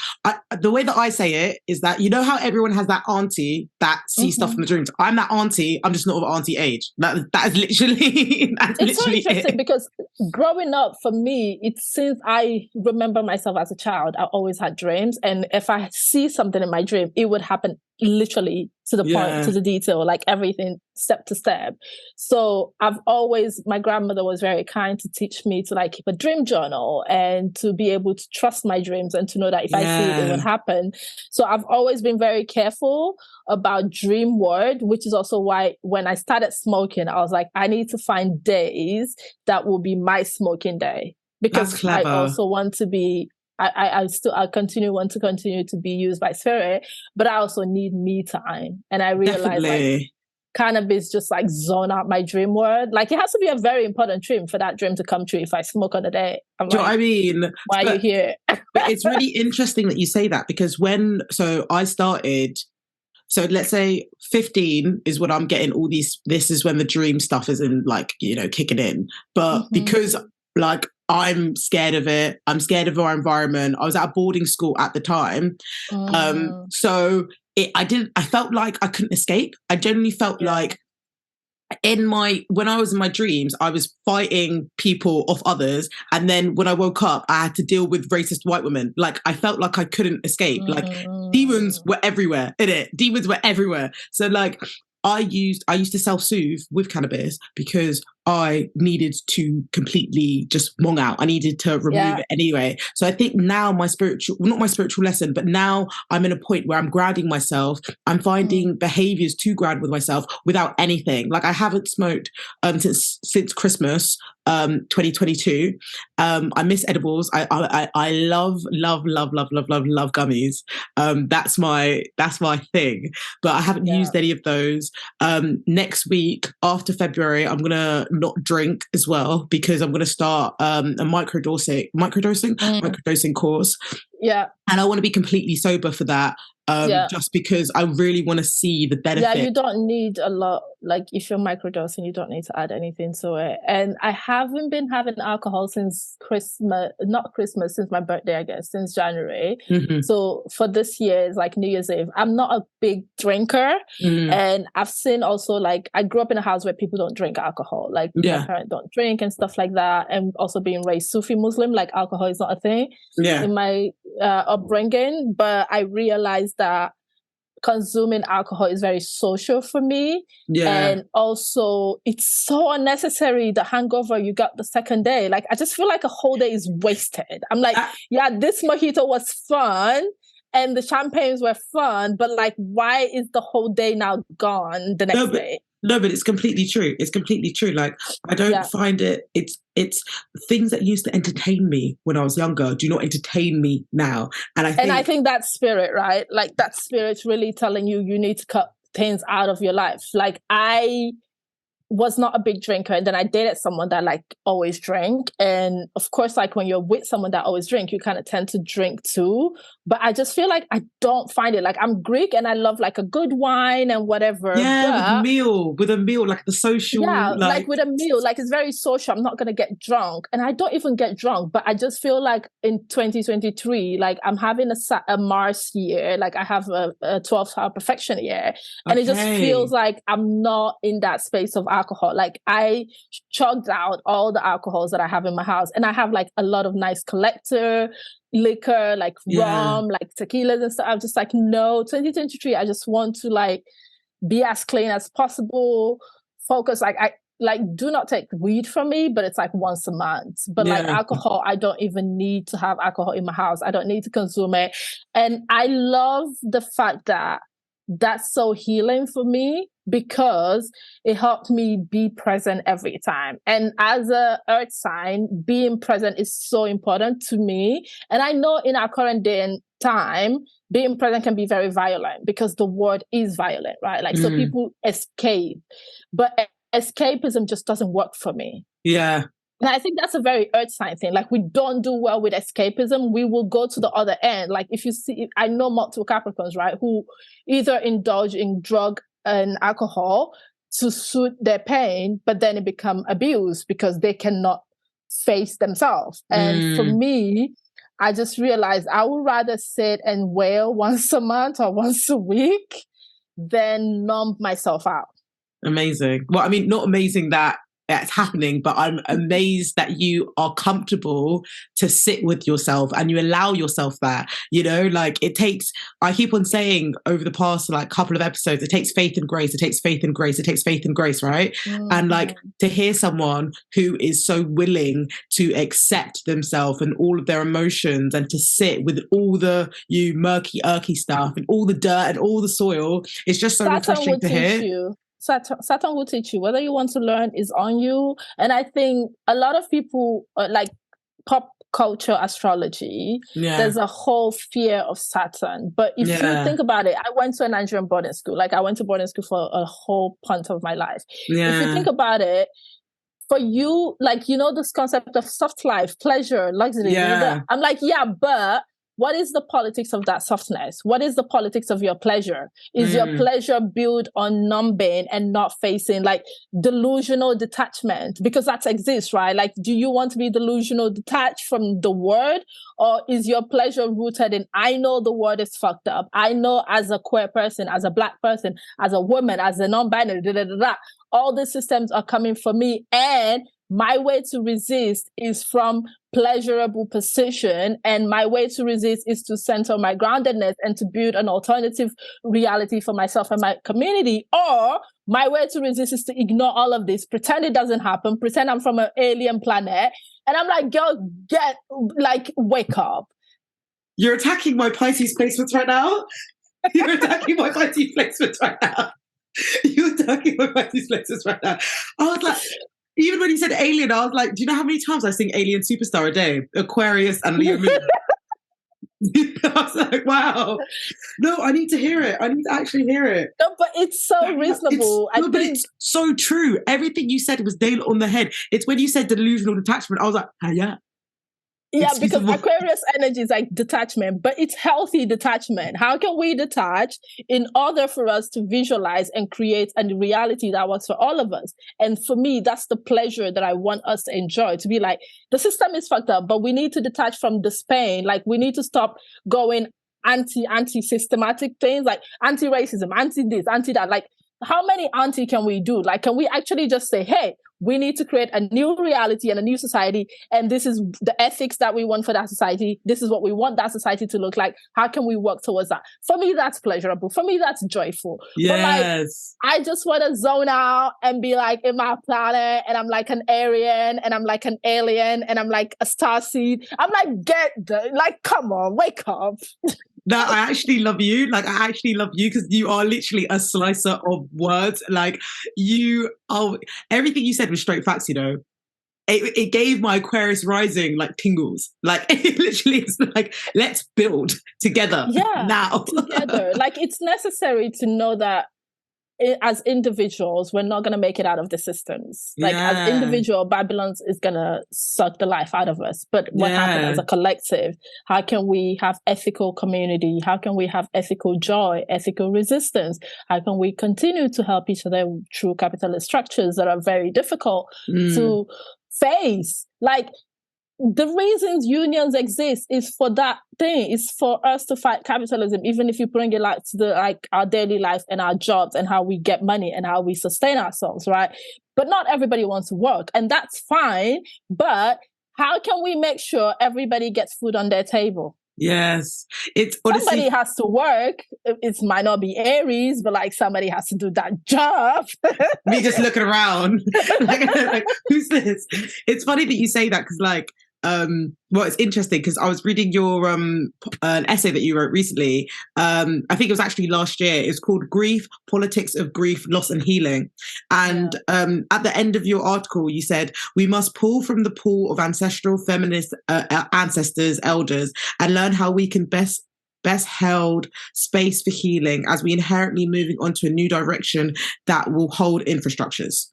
the way that I say it is that, you know how everyone has that auntie that sees stuff in the dreams? I'm that auntie, I'm just not of auntie age. That is literally, it's so interesting because growing up for me, it's since I remember myself as a child, I always had dreams. And if I see something in my dream, it would happen literally to the point, to the detail, like everything step to step. So my grandmother was very kind to teach me to like keep a dream journal and to be able to trust my dreams and to know that if I see it, it would happen. So I've always been very careful about dream word, which is also why when I started smoking, I was like, I need to find days that will be my smoking day because I also want to be I want to continue to be used by spirit, but I also need me time. And I realized like cannabis just like zone out my dream world. Like it has to be a very important dream for that dream to come true. If I smoke on the day, I'm like, what I mean? Why are you here? But it's really interesting that you say that because I started, so let's say 15 is when I'm getting all this is when the dream stuff is in like, you know, kicking in. But because like I'm scared of it. I'm scared of our environment. I was at a boarding school at the time. So I felt like I couldn't escape. I genuinely felt like when I was in my dreams, I was fighting people off others. And then when I woke up, I had to deal with racist white women. Like I felt like I couldn't escape. Like demons were everywhere, innit? Demons were everywhere. So like I used to self-soothe with cannabis because I needed to completely just wrong out. I needed to remove it anyway. So I think now not my spiritual lesson, but now I'm in a point where I'm grounding myself. I'm finding behaviors to ground with myself without anything. Like I haven't smoked since Christmas 2022. I miss edibles. I love gummies. That's my thing. But I haven't used any of those. Next week after February, I'm gonna not drink as well because I'm gonna start a microdosing course. Yeah. And I want to be completely sober for that. Just because I really want to see the benefit. Yeah, you don't need a lot. Like if you're microdosing, you don't need to add anything to it. And I haven't been having alcohol since since my birthday, I guess, since January. So for this year, it's like New Year's Eve. I'm not a big drinker. And I've seen also like, I grew up in a house where people don't drink alcohol. Like my parents don't drink and stuff like that. And also being raised Sufi Muslim, like alcohol is not a thing in my upbringing. But I realized that consuming alcohol is very social for me. And also it's so unnecessary, the hangover you got the second day. Like I just feel like a whole day is wasted. I'm like, this mojito was fun and the champagnes were fun, but like why is the whole day now gone the next day? No, but it's completely true. It's completely true. Like I don't find it's things that used to entertain me when I was younger do not entertain me now. And I think that's spirit, right? Like that spirit's really telling you need to cut things out of your life. Like I was not a big drinker, and then I dated someone that like always drank, and of course like when you're with someone that always drink, you kind of tend to drink too, but I just feel like I don't find it. Like, I'm Greek and I love like a good wine and whatever, with a meal, like the social, like with a meal, like it's very social. I'm not gonna get drunk, and I don't even get drunk, but I just feel like in 2023, like I'm having a Mars year, like I have a 12th-house perfection year, and it just feels like I'm not in that space of alcohol. Like, I chugged out all the alcohols that I have in my house, and I have like a lot of nice collector liquor, like rum, like tequilas and stuff. I'm just like, no, 2023, I just want to like be as clean as possible, focus. Like, I like, do not take weed from me, but it's like once a month. But like alcohol, I don't even need to have alcohol in my house. I don't need to consume it. And I love the fact that that's so healing for me, because it helped me be present every time. And as a earth sign, being present is so important to me. And I know in our current day and time, being present can be very violent, because the word is violent, right? Like, so people escape, but escapism just doesn't work for me. Yeah. And I think that's a very earth sign thing. Like, we don't do well with escapism. We will go to the other end. Like, if you see, I know multiple Capricorns, right, who either indulge in drug and alcohol to soothe their pain, but then it become abuse because they cannot face themselves. And for me, I just realized I would rather sit and wail once a month or once a week than numb myself out. Amazing. Well, I mean, not amazing that it's happening, but I'm amazed that you are comfortable to sit with yourself and you allow yourself that, you know, like it takes, I keep on saying over the past like couple of episodes, it takes faith and grace, it takes faith and grace, it takes faith and grace, right? And like to hear someone who is so willing to accept themselves and all of their emotions and to sit with all the murky, irky stuff and all the dirt and all the soil, it's just so refreshing to hear. Saturn will teach you. Whether you want to learn is on you. And I think a lot of people, like pop culture astrology, there's a whole fear of Saturn. But if you think about it, I went to a Nigerian boarding school. Like, I went to boarding school for a whole punt of my life. If you think about it, for you, like, you know, this concept of soft life, pleasure, luxury. I'm like, but what is the politics of that softness? What is the politics of your pleasure? Is your pleasure built on numbing and not facing, like, delusional detachment? Because that exists, right? Like, do you want to be delusional detached from the word? Or is your pleasure rooted in, I know the word is fucked up. I know as a queer person, as a Black person, as a woman, as a non-binary, all these systems are coming for me. And my way to resist is from pleasurable position, and my way to resist is to center my groundedness and to build an alternative reality for myself and my community. Or my way to resist is to ignore all of this, pretend it doesn't happen, pretend I'm from an alien planet. And I'm like, girl, wake up. You're attacking my Pisces placements right now. You're attacking my Pisces placements right now. You're attacking my Pisces placements right now. I was like, even when you said alien, I was like, do you know how many times I sing Alien Superstar a day? Aquarius and Leo Moon. I was like, wow. No, I need to hear it. I need to actually hear it. No, but it's so reasonable. But it's so true. Everything you said was nailed on the head. It's when you said delusional detachment, I was like, yeah. Yeah, because Aquarius energy is like detachment, but it's healthy detachment. How can we detach in order for us to visualize and create a reality that works for all of us? And for me, that's the pleasure that I want us to enjoy, to be like, the system is fucked up, but we need to detach from this pain. Like, we need to stop going anti-systematic things, like anti-racism, anti-this, anti-that. Like, how many anti can we do? Like, can we actually just say, hey, we need to create a new reality and a new society, and this is the ethics that we want for that society. This is what we want that society to look like. How can we work towards that? For me, that's pleasurable. For me, that's joyful. Yes. But like, I just want to zone out and be like in my planet, and I'm like an Aryan, and I'm like an alien, and I'm like a starseed. I'm like, come on, wake up. No, I actually love you. Like, I actually love you because you are literally a slicer of words. Like, you are, everything you said was straight facts, you know. It gave my Aquarius rising like tingles. Like, it literally is like, let's build together now. Together. Like, it's necessary to know that as individuals, we're not going to make it out of the systems. Like as individual, Babylon is going to suck the life out of us. But what happened as a collective? How can we have ethical community? How can we have ethical joy, ethical resistance? How can we continue to help each other through capitalist structures that are very difficult to face? Like, the reasons unions exist is for that thing. It's for us to fight capitalism, even if you bring it like to our daily life and our jobs and how we get money and how we sustain ourselves, right? But not everybody wants to work, and that's fine. But how can we make sure everybody gets food on their table? Yes, it's honestly, somebody has to work. It might not be Aries, but like somebody has to do that job. Me just looking around, like, who's this? It's funny that you say that because, like, well, it's interesting because I was reading your an essay that you wrote recently. I think it was actually last year. It's called "Grief: Politics of Grief, Loss and Healing." And at the end of your article, you said we must pull from the pool of ancestral feminist ancestors, elders, and learn how we can best held space for healing as we inherently moving on to a new direction that will hold infrastructures.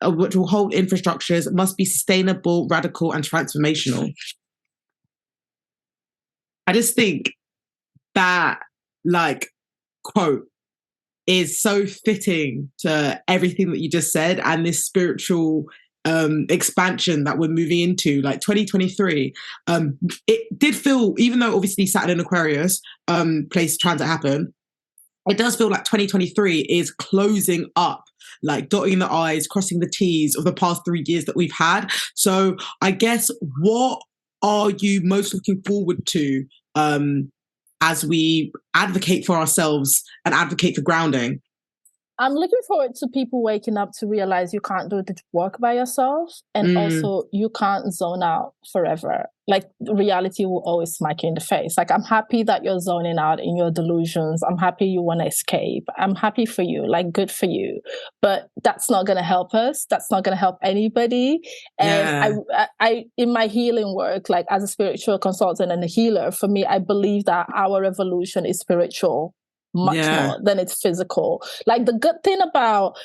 Which will hold infrastructures, must be sustainable, radical, and transformational. I just think that, like, quote is so fitting to everything that you just said and this spiritual expansion that we're moving into, like 2023. It did feel, even though obviously Saturn in Aquarius place transit happen, it does feel like 2023 is closing up, like dotting the I's, crossing the T's of the past 3 years that we've had. So I guess, what are you most looking forward to as we advocate for ourselves and advocate for grounding? I'm looking forward to people waking up to realize you can't do the work by yourself, and also you can't zone out forever. Like, reality will always smack you in the face. Like, I'm happy that you're zoning out in your delusions. I'm happy you want to escape. I'm happy for you. Like, good for you. But that's not going to help us. That's not going to help anybody. And I, in my healing work, like as a spiritual consultant and a healer, for me, I believe that our evolution is spiritual much more than it's physical. Like, the good thing about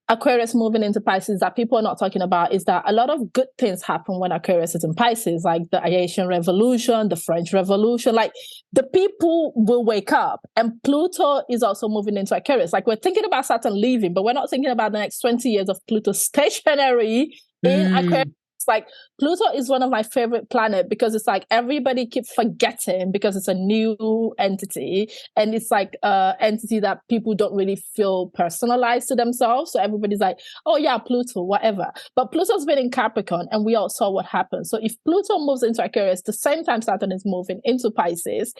Aquarius moving into Pisces that people are not talking about is that a lot of good things happen when Aquarius is in Pisces, like the Haitian Revolution, the French Revolution. Like, the people will wake up. And Pluto is also moving into Aquarius. Like, we're thinking about Saturn leaving, but we're not thinking about the next 20 years of Pluto stationary in Aquarius. Like, Pluto is one of my favorite planets because it's like everybody keeps forgetting because it's a new entity, and it's like an entity that people don't really feel personalized to themselves. So everybody's like, oh yeah, Pluto, whatever. But Pluto's been in Capricorn and we all saw what happened. So if Pluto moves into Aquarius, the same time Saturn is moving into Pisces,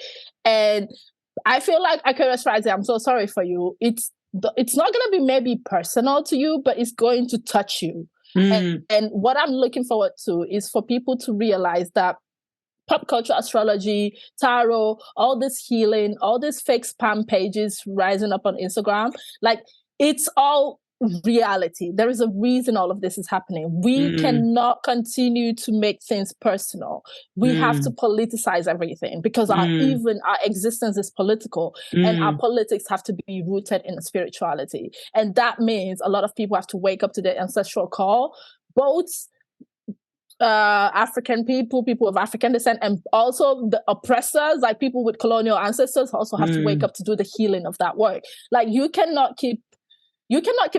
and I feel like Aquarius rising, I'm so sorry for you. It's not going to be maybe personal to you, but it's going to touch you. And what I'm looking forward to is for people to realize that pop culture, astrology, tarot, all this healing, all these fake spam pages rising up on Instagram, like, it's all reality. There is a reason all of this is happening. We cannot continue to make things personal. We have to politicize everything because our existence is political, and our politics have to be rooted in spirituality. And that means a lot of people have to wake up to their ancestral call, both African people of African descent, and also the oppressors, like people with colonial ancestors, also have to wake up to do the healing of that work. Like, you cannot keep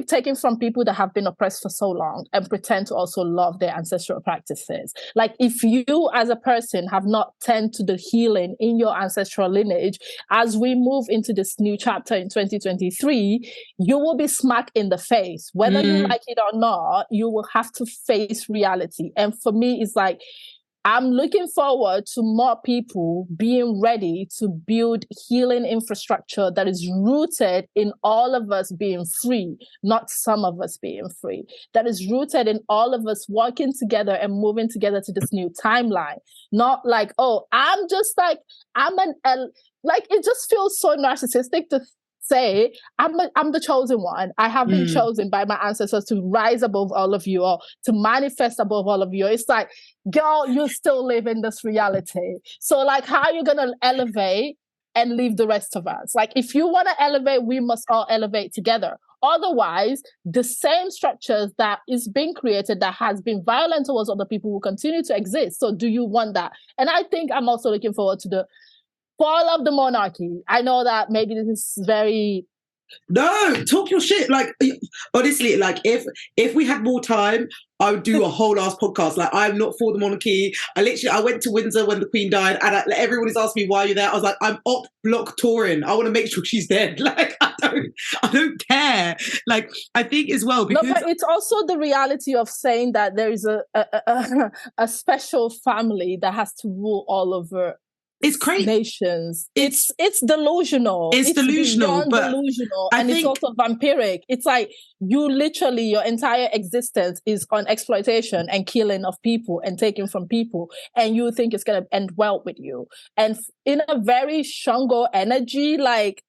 taking from people that have been oppressed for so long and pretend to also love their ancestral practices. Like, if you as a person have not tended to the healing in your ancestral lineage, as we move into this new chapter in 2023, you will be smacked in the face. Whether you like it or not, you will have to face reality. And for me, it's like, I'm looking forward to more people being ready to build healing infrastructure that is rooted in all of us being free, not some of us being free. That is rooted in all of us working together and moving together to this new timeline. Not like, oh, I'm just like, like, it just feels so narcissistic to say, I'm the chosen one. I have been chosen by my ancestors to rise above all of you, or to manifest above all of you. It's like, girl, you still live in this reality. So, like, how are you going to elevate and leave the rest of us. Like, if you want to elevate, we must all elevate together. Otherwise, the same structures that is being created that has been violent towards other people will continue to exist. So do you want that? And I think I'm also looking forward to the fall of the monarchy. I know that maybe this is very... No, talk your shit. Like, honestly, like if we had more time, I would do a whole ass podcast. Like, I'm not for the monarchy. I went to Windsor when the Queen died, and everyone is asking me why you're there. I was like, I'm op block touring. I want to make sure she's dead. Like, I don't care. Like, I think as well because no, but it's also the reality of saying that there is a special family that has to rule all over. It's crazy. Nations. It's delusional. It's delusional, but delusional, and it's also vampiric. It's like you literally, your entire existence is on exploitation and killing of people and taking from people, and you think it's gonna end well with you. And in a very Shango energy, like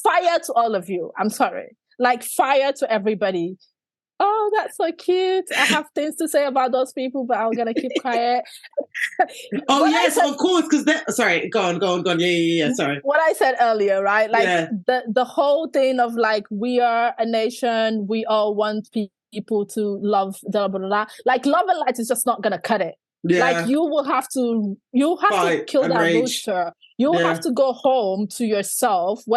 fire to all of you. I'm sorry, like fire to everybody. Oh, that's so cute. I have things to say about those people, but I'm going to keep quiet. Oh, yes, of course. Because sorry, go on. Yeah. Sorry. What I said earlier, right? Like the whole thing of like, we are a nation. We all want people to love, blah, blah, blah, blah. Like, love and light is just not going to cut it. Yeah. Like, you have to kill that rooster. You have to go home to yourself, you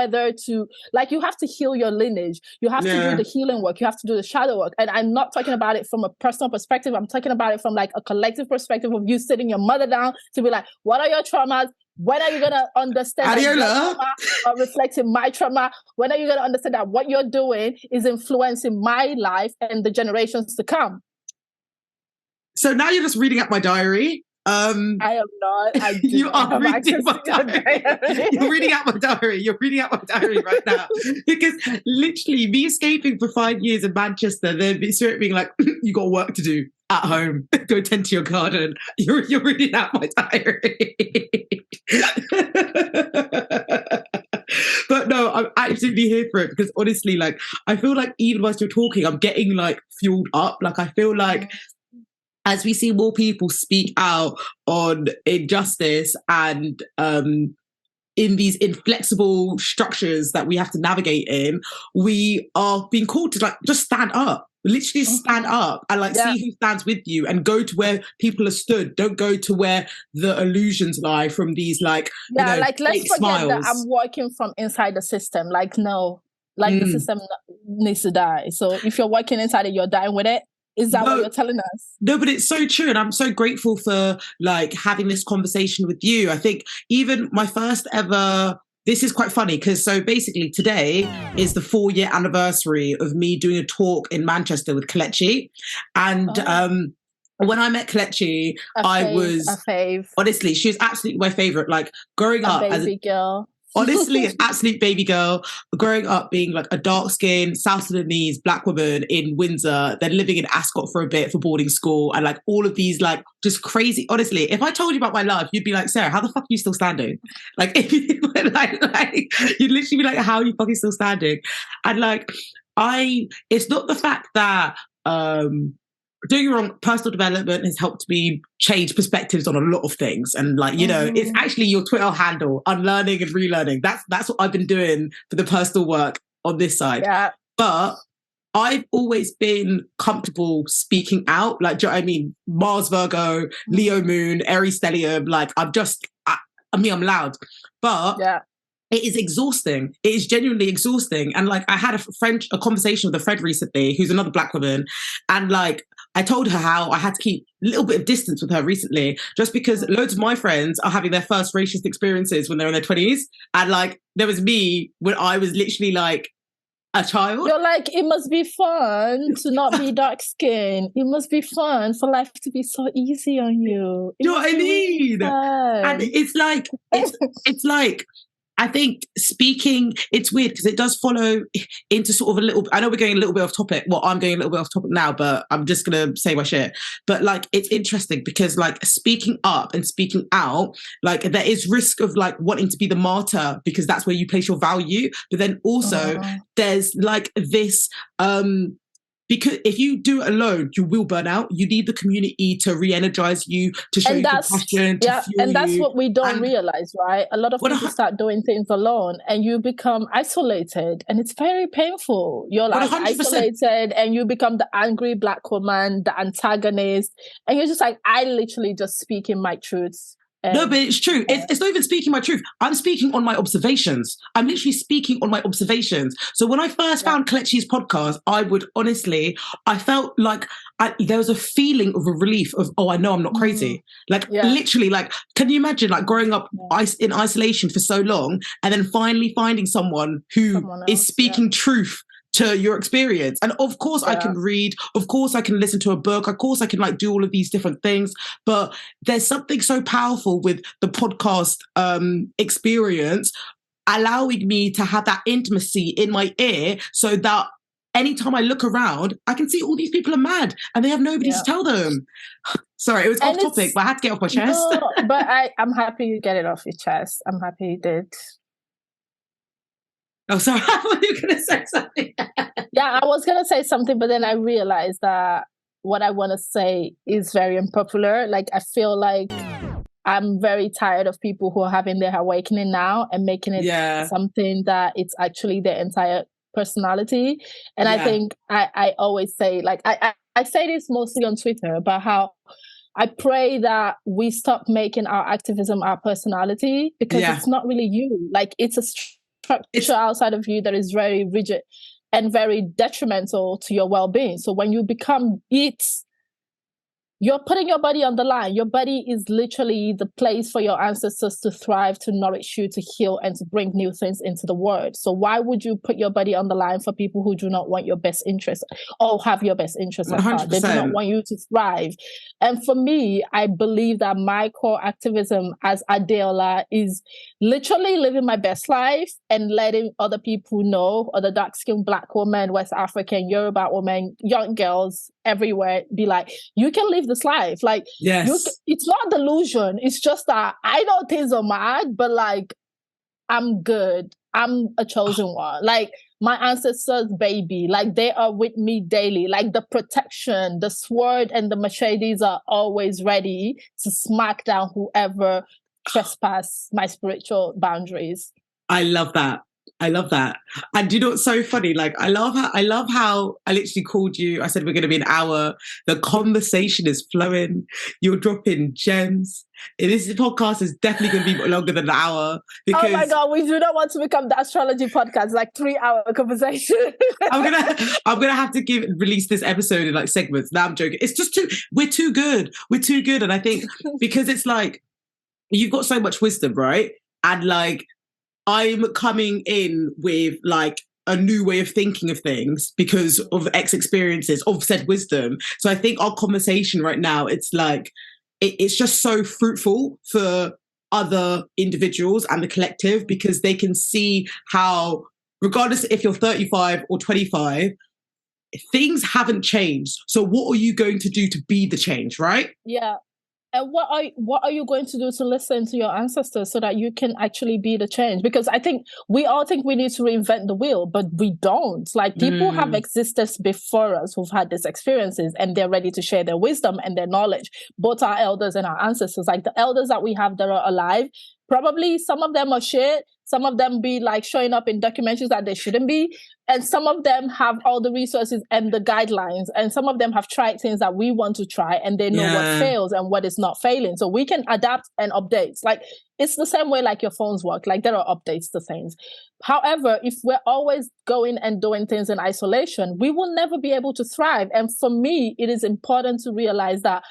have to heal your lineage. You have to do the healing work. You have to do the shadow work. And I'm not talking about it from a personal perspective. I'm talking about it from like a collective perspective of you sitting your mother down to be like, what are your traumas? When are you going to understand Adeola or reflecting my trauma? When are you going to understand that what you're doing is influencing my life and the generations to come? So now you're just reading out my diary. I am not. You are reading my diary. You're reading out my diary. You're reading out my diary right now. Because literally, me escaping for 5 years in Manchester, then Spirit being like, you got work to do at home. Go tend to your garden. You're reading out my diary. But no, I'm absolutely here for it because honestly, like, I feel like even whilst you're talking, I'm getting like fueled up. Like, I feel like as we see more people speak out on injustice and in these inflexible structures that we have to navigate in, we are being called to like just stand up, literally stand up and like see who stands with you and go to where people are stood. Don't go to where the illusions lie from these like, like let's forget smiles. that I'm working from inside the system. Like, no, like the system needs to die. So if you're working inside it, you're dying with it. Is that what you're telling us? No, but it's so true. And I'm so grateful for like having this conversation with you. I think even my first ever, this is quite funny because so basically today is the 4-year anniversary of me doing a talk in Manchester with Kelechi. And when I met Kelechi, I was a fave. Honestly, she was absolutely my favorite. Like growing up as a girl. Honestly, an absolute baby girl, growing up being like a dark-skinned South Sudanese black woman in Windsor, then living in Ascot for a bit for boarding school, and like all of these like just crazy. Honestly, if I told you about my life, you'd be like, Sarah, how the fuck are you still standing? Like, if you like you'd literally be like, how are you fucking still standing? And like, it's not the fact that don't get me wrong, personal development has helped me change perspectives on a lot of things. And like, it's actually your Twitter handle, unlearning and relearning. That's what I've been doing for the personal work on this side. Yeah. But I've always been comfortable speaking out. Like, do you know what I mean? Mars, Virgo, Leo Moon, Aries Stellium. Like, I'm loud. But it is exhausting. It is genuinely exhausting. And like, I had a conversation with a friend recently, who's another black woman. And like, I told her how I had to keep a little bit of distance with her recently, just because loads of my friends are having their first racist experiences when they're in their 20s. And like, there was me when I was literally like a child. You're like, it must be fun to not be dark skinned. It must be fun for life to be so easy on you. You know what I mean? And it's like, it's like, I think speaking, it's weird because it does follow into sort of a little, I know we're going a little bit off topic. Well, I'm going a little bit off topic now, but I'm just going to say my shit. But like, it's interesting because like speaking up and speaking out, like there is risk of like wanting to be the martyr because that's where you place your value. But then also there's like this, because if you do it alone, you will burn out. You need the community to re-energize you, to show you compassion, to fuel and that's you. what we don't realize, right? A lot of people start doing things alone, and you become isolated, and it's very painful. You're like 100%. Isolated, and you become the angry Black woman, the antagonist, and you're just like, I literally just speak in my truths. No, but it's true. It's not even speaking my truth. I'm speaking on my observations. I'm literally speaking on my observations. So when I first found Kelechi's podcast, I felt like there was a feeling of a relief of, I know I'm not crazy. Literally, can you imagine growing up in isolation for so long and then finally finding someone who is speaking truth to your experience? And of course I can read, of course I can listen to a book, of course I can do all of these different things, but there's something so powerful with the podcast experience allowing me to have that intimacy in my ear, so that anytime I look around, I can see all these people are mad and they have nobody to tell them. Sorry, it was off topic, but I had to get off my chest. No, but I'm happy you get it off your chest. I'm happy you did. Oh, sorry, I thought you were going to say something. Yeah, I was going to say something, but then I realized that what I want to say is very unpopular. I feel like I'm very tired of people who are having their awakening now and making it something that it's actually their entire personality. And I think I always say, I say this mostly on Twitter about how I pray that we stop making our activism our personality, because it's not really you. It's a structure outside of you that is very rigid and very detrimental to your well-being. So when you become it, you're putting your body on the line. Your body is literally the place for your ancestors to thrive, to nourish you, to heal, and to bring new things into the world. So why would you put your body on the line for people who do not want your best interest or have your best interest at heart? They do not want you to thrive. And for me, I believe that my core activism as Adeola is literally living my best life and letting other people know, other dark-skinned Black women, West African, Yoruba women, young girls everywhere, be like, you can live this life. It's not delusion. It's just that I know things are mad, but I'm good. I'm a chosen one. My ancestors' baby, they are with me daily. The protection, the sword and the machetes are always ready to smack down whoever trespass my spiritual boundaries. I love that. And you know what's so funny? I love how I literally called you. I said we're going to be an hour. The conversation is flowing. You're dropping gems. This podcast is definitely going to be longer than an hour. Because oh my God, we do not want to become the astrology podcast, 3-hour conversation. I'm gonna have to release this episode in segments. Now I'm joking. It's just we're too good. And I think because it's you've got so much wisdom, right? And I'm coming in with a new way of thinking of things because of X experiences of said wisdom. So I think our conversation right now, it's it's just so fruitful for other individuals and the collective, because they can see how, regardless if you're 35 or 25, things haven't changed. So what are you going to do to be the change, right? Yeah. And what are you going to do to listen to your ancestors so that you can actually be the change? Because I think we all think we need to reinvent the wheel, but we don't. People have existed before us who've had these experiences, and they're ready to share their wisdom and their knowledge, both our elders and our ancestors. The elders that we have that are alive, probably some of them are shit. Some of them be showing up in documentaries that they shouldn't be. And some of them have all the resources and the guidelines. And some of them have tried things that we want to try, and they know what fails and what is not failing. So we can adapt and update. It's the same way your phones work. There are updates to things. However, if we're always going and doing things in isolation, we will never be able to thrive. And for me, it is important to realize that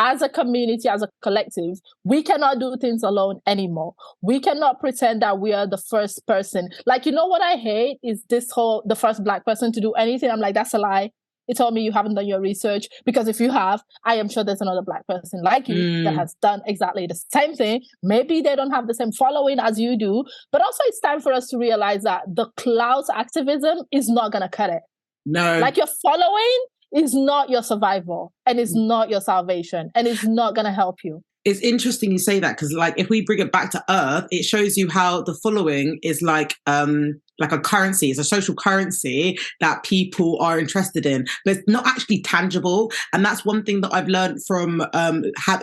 as a community, as a collective, we cannot do things alone anymore. We cannot pretend that we are the first person. What I hate is the first Black person to do anything. I'm that's a lie. It told me you haven't done your research, because if you have, I am sure there's another Black person like you that has done exactly the same thing. Maybe they don't have the same following as you do, but also it's time for us to realize that the clout activism is not going to cut it. No. Your following is not your survival, and it's not your salvation, and it's not going to help you. It's interesting you say that, because if we bring it back to Earth, it shows you how the following is like a currency. It's a social currency that people are interested in, but it's not actually tangible. And that's one thing that I've learned from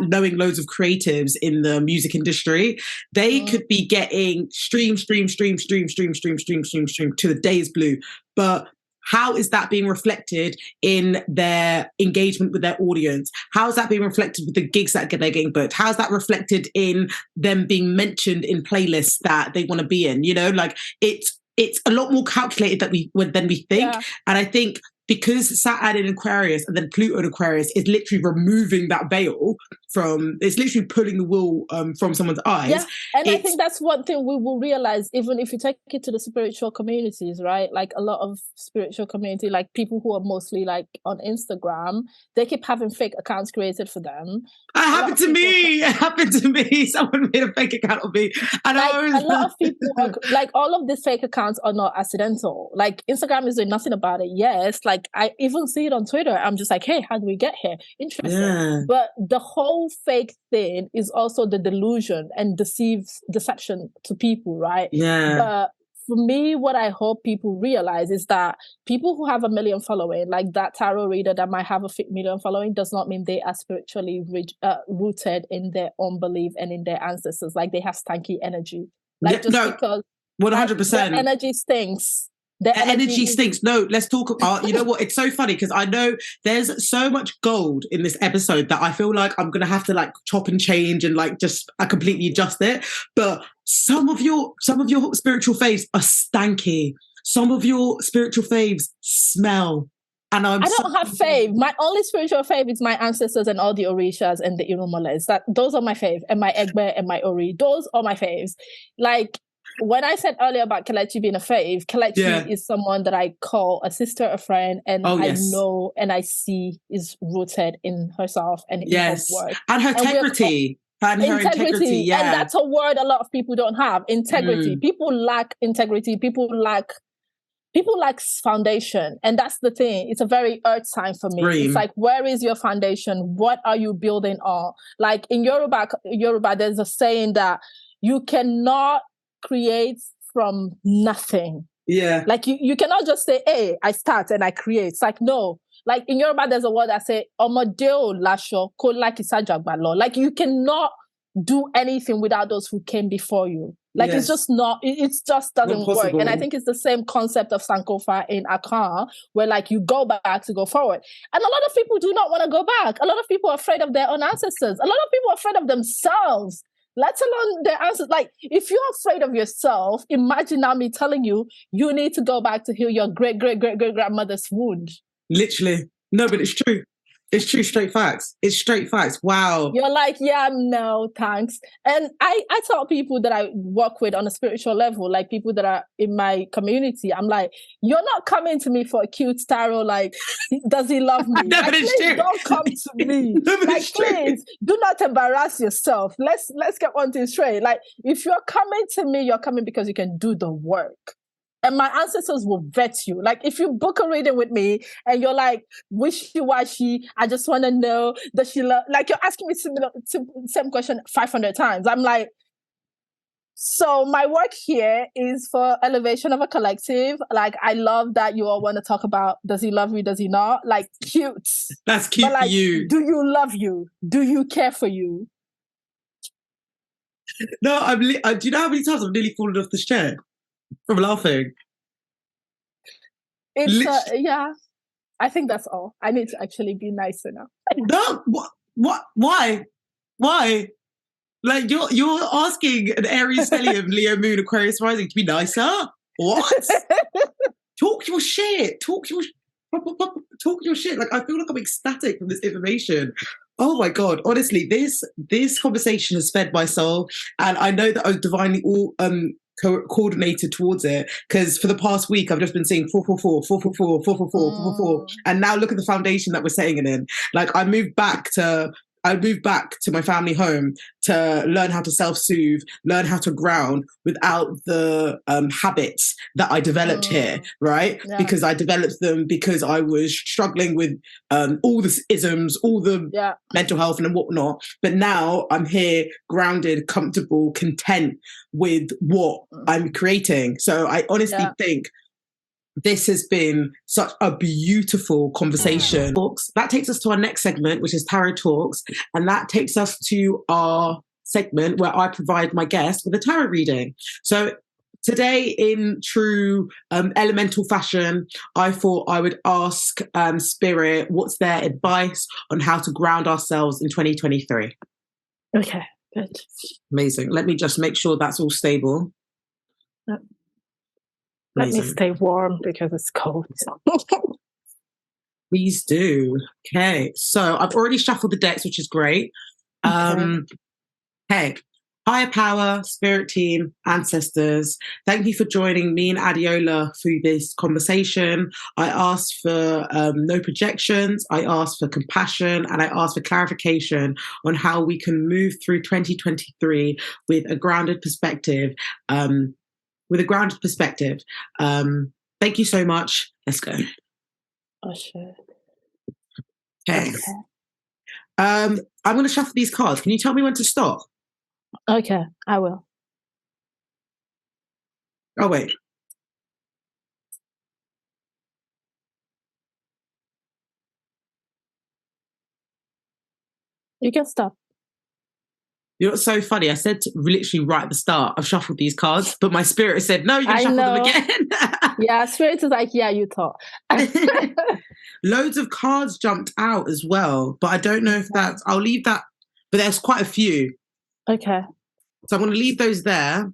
knowing loads of creatives in the music industry. They could be getting stream to the day is blue, but how is that being reflected in their engagement with their audience? How is that being reflected with the gigs that they're getting booked? How is that reflected in them being mentioned in playlists that they want to be in? You know, like it's a lot more calculated than we think. Yeah. And I think because Saturn in Aquarius and then Pluto in Aquarius is literally removing that veil it's literally pulling the wool from someone's eyes. Yeah, and I think that's one thing we will realize, even if you take it to the spiritual communities, right? Like a lot of spiritual community, like people who are mostly like on Instagram, they keep having fake accounts created for them. It happened to me. Someone made a fake account of me. And like, a lot of people are, like, all of these fake accounts are not accidental. Like Instagram is doing nothing about it. Yes, like I even see it on Twitter. I'm just like, hey, how do we get here? Interesting. Yeah. But the whole fake thing is also the delusion and deception to people, right? Yeah. But for me, what I hope people realize is that people who have 1 million following, like that tarot reader that might have a 1 million following, does not mean they are spiritually rooted in their own belief and in their ancestors. Like they have stanky energy. Like because 100%. Their energy stinks. The energy stinks. No, let's talk about, you know what? It's so funny because I know there's so much gold in this episode that I feel like I'm going to have to like chop and change and like just completely adjust it. But some of your spiritual faves are stanky. Some of your spiritual faves smell. And I don't have fave. My only spiritual fave is my ancestors and all the Orishas and the Irumoles. Those are my fave. And my Egbe and my Ori. Those are my faves. Like, when I said earlier about Kelechi being a fave, Kelechi is someone that I call a sister, a friend, and I know and I see is rooted in herself and in her work. And her integrity. And her integrity, yeah. And that's a word a lot of people don't have. Integrity. People lack integrity. People lack foundation. And that's the thing. It's a very earth sign for me. It's like, where is your foundation? What are you building on? Like in Yoruba, there's a saying that you cannot create from nothing. Yeah. Like you cannot just say, hey, I start and I create. It's like, no. Like in Yoruba, there's a word that say, Adeola ko like isajagbalo. Like you cannot do anything without those who came before you. Like it's just not, it just doesn't work. And I think it's the same concept of Sankofa in Akan, where like you go back to go forward. And a lot of people do not want to go back. A lot of people are afraid of their own ancestors. A lot of people are afraid of themselves. Let alone their answers. Like, if you're afraid of yourself, imagine now me telling you, you need to go back to heal your great-great-great-great-grandmother's wound. Literally. No, but it's true. It's true, straight facts. It's straight facts. Wow. You're like, yeah, no, thanks. And I tell people that I work with on a spiritual level, like people that are in my community, I'm like, you're not coming to me for a cute tarot, like, does he love me? No, like, please don't come to me. No, like, please, do not embarrass yourself. Let's get one thing straight. Like, if you're coming to me, you're coming because you can do the work. And my ancestors will vet you. Like, if you book a reading with me and you're like, wishy-washy, I just want to know, does she love... Like, you're asking me same question 500 times. I'm like, so my work here is for elevation of a collective. Like, I love that you all want to talk about, does he love you, does he not? Like, cute. That's cute, but, like, for you. Do you love you? Do you care for you? No, do you know how many times I've nearly fallen off this chair? From laughing. It's yeah. I think that's all. I need to actually be nicer now. No, what? Why? Like you're asking an Aries stellium, Leo moon, Aquarius rising to be nicer? What? Talk your shit. Talk your shit. Like I feel like I'm ecstatic from this information. Oh my God! Honestly, this conversation has fed my soul, and I know that I was divinely coordinated towards it, because for the past week I've just been saying 444, 444, 444, and now look at the foundation that we're setting it in. Like I moved back to I moved back to my family home to learn how to self-soothe, learn how to ground without the habits that I developed here, right? Yeah. Because I developed them because I was struggling with all the isms, all the mental health and whatnot. But now I'm here grounded, comfortable, content with what I'm creating. So I honestly think this has been such a beautiful conversation. That takes us to our next segment, which is Tarot Talks. And that takes us to our segment where I provide my guest with a tarot reading. So today, in true elemental fashion, I thought I would ask Spirit what's their advice on how to ground ourselves in 2023. Okay, good. Amazing. Let me just make sure that's all stable. Yep. Let me stay warm because it's cold. Please do. Okay, so I've already shuffled the decks, which is great. Hey, higher power, spirit team, ancestors, thank you for joining me and Adeola through this conversation. I asked for no projections, I asked for compassion, and I asked for clarification on how we can move through 2023 with a grounded perspective. Thank you so much. Let's go. Oh, sure. Okay. I'm going to shuffle these cards. Can you tell me when to stop? Okay, I will. Oh, wait. You can stop. You know what's so funny? I said literally right at the start, I've shuffled these cards, but my spirit said, no, you can shuffle them again. Yeah, spirit is like, yeah, you talk. Loads of cards jumped out as well, but I don't know if that's, I'll leave that, but there's quite a few. Okay. So I'm going to leave those there.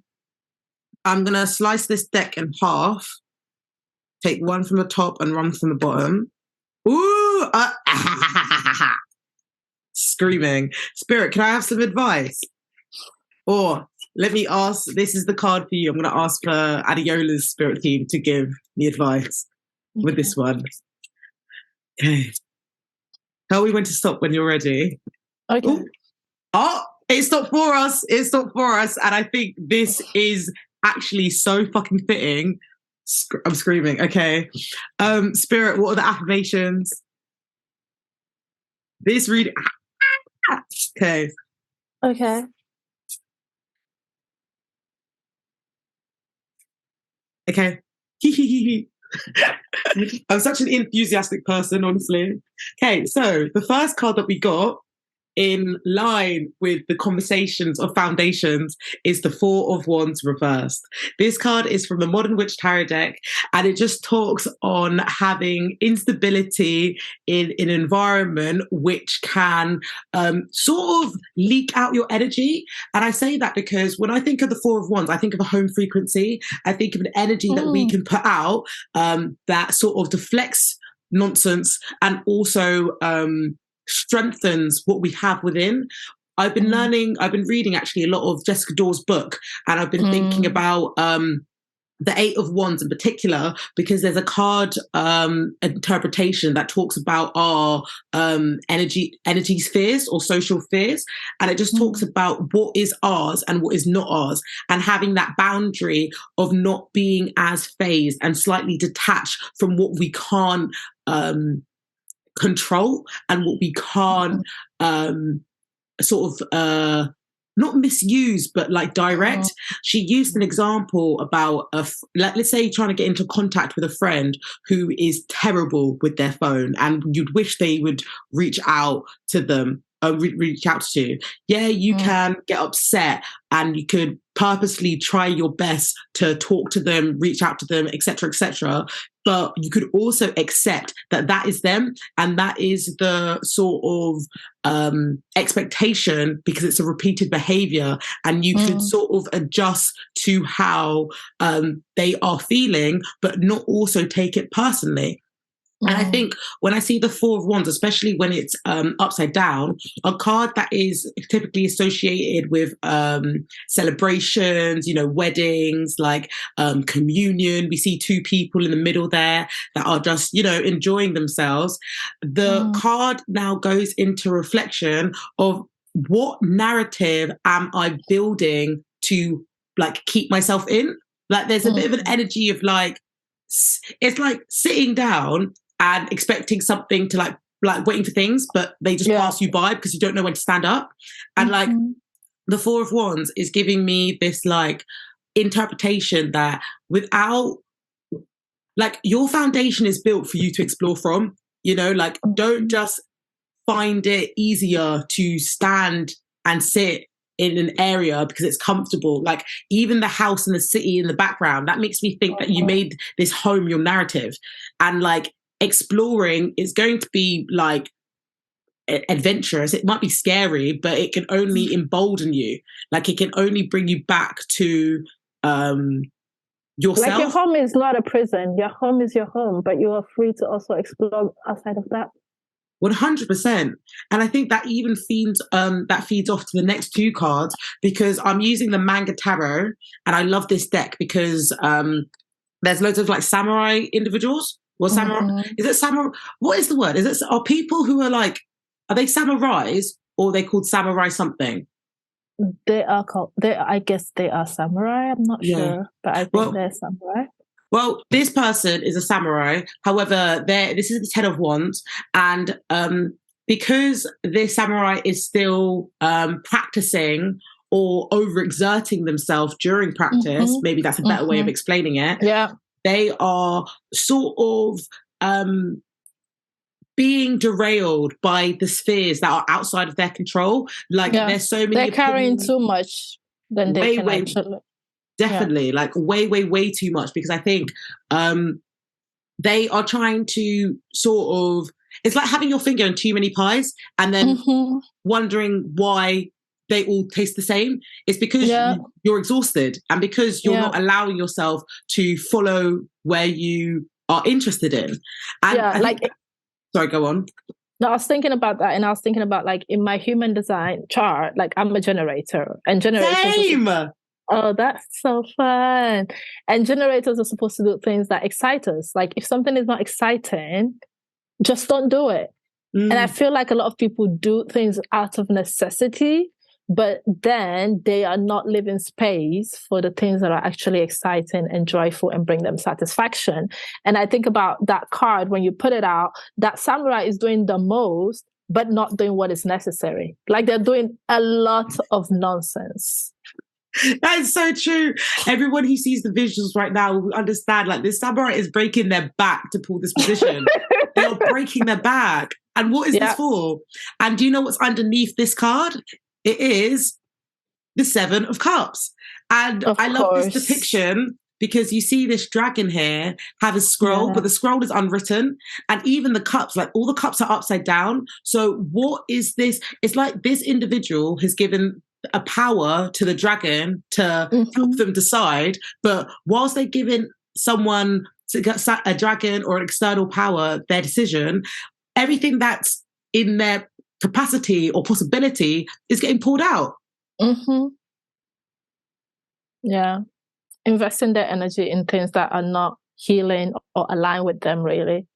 I'm going to slice this deck in half, take one from the top and one from the bottom. Ooh! Screaming. Spirit, can I have some advice? Or let me ask, this is the card for you. I'm going to ask for Adeola's spirit team to give me advice with this one. Okay. Tell me when to stop when you're ready. Okay. Ooh. Oh, it stopped for us. It stopped for us. And I think this is actually so fucking fitting. I'm screaming. Okay. Spirit, what are the affirmations? This reading. Okay. Okay. Okay. I'm such an enthusiastic person, honestly. Okay, so the first card that we got in line with the conversations of foundations is the Four of Wands reversed. This card is from the Modern Witch Tarot deck, and it just talks on having instability in an environment which can sort of leak out your energy. And I say that because when I think of the Four of Wands, I think of a home frequency. I think of an energy that we can put out that sort of deflects nonsense and also strengthens what we have within. I've been reading actually a lot of Jessica Dawes' book, and I've been thinking about the Eight of Wands in particular, because there's a card interpretation that talks about our energy spheres or social spheres, and it just talks about what is ours and what is not ours, and having that boundary of not being as phased and slightly detached from what we can't control and what we can't not misuse, but like direct. She used an example about let's say trying to get into contact with a friend who is terrible with their phone, and you'd wish they would reach out to them. Reach out to. Yeah, you can get upset, and you could purposely try your best to talk to them, reach out to them, etc., etc. But you could also accept that that is them, and that is the sort of expectation, because it's a repeated behavior, and you could sort of adjust to how they are feeling, but not also take it personally. And I think when I see the Four of Wands, especially when it's upside down, a card that is typically associated with celebrations, weddings, like communion. We see two people in the middle there that are just, enjoying themselves. The card now goes into reflection of what narrative am I building to like keep myself in? Like there's a bit of an energy of like, it's like sitting down and expecting something to like waiting for things, but they just pass you by because you don't know when to stand up. And like the Four of Wands is giving me this like interpretation that without like your foundation is built for you to explore from, like don't just find it easier to stand and sit in an area because it's comfortable. Like even the house and the city in the background, that makes me think that you made this home your narrative. And like exploring is going to be like adventurous. It might be scary, but it can only embolden you. Like it can only bring you back to yourself. Like your home is not a prison. Your home is your home, but you are free to also explore outside of that. 100%. And I think that even feeds off to the next two cards, because I'm using the Manga Tarot, and I love this deck because there's loads of like samurai individuals. Or samurai? Is it samurai? What is the word? Are people who are like, are they samurais or are they called samurai something? They are called. I guess they are samurai. I'm not sure, but I think they're samurai. Well, this person is a samurai. However, this is the Ten of Wands, and because this samurai is still practicing or overexerting themselves during practice, maybe that's a better way of explaining it. Yeah, they are sort of being derailed by the spheres that are outside of their control. Like there's so many. They're carrying too much than they can actually. Definitely, like way too much, because I think they are trying to sort of, it's like having your finger in too many pies and then wondering why they all taste the same. It's because you're exhausted and because you're not allowing yourself to follow where you are interested in. And sorry, go on. No, I was thinking about that, and I was thinking about like in my human design chart, like I'm a generator, and generators. Same. Oh, that's so fun. And generators are supposed to do things that excite us. Like if something is not exciting, just don't do it. And I feel like a lot of people do things out of necessity, but then they are not leaving space for the things that are actually exciting and joyful and bring them satisfaction. And I think about that card, when you put it out, that samurai is doing the most, but not doing what is necessary. Like they're doing a lot of nonsense. That is so true. Everyone who sees the visuals right now will understand, like, this samurai is breaking their back to pull this position. They are breaking their back. And what is this for? And do you know what's underneath this card? It is the Seven of Cups. And I love this depiction because you see this dragon here have a scroll, but the scroll is unwritten. And even the cups, like all the cups are upside down. So what is this? It's like this individual has given a power to the dragon to help them decide. But whilst they're giving someone, a dragon or an external power, their decision, everything that's in their capacity or possibility is getting pulled out. Yeah. Investing their energy in things that are not healing or align with them, really.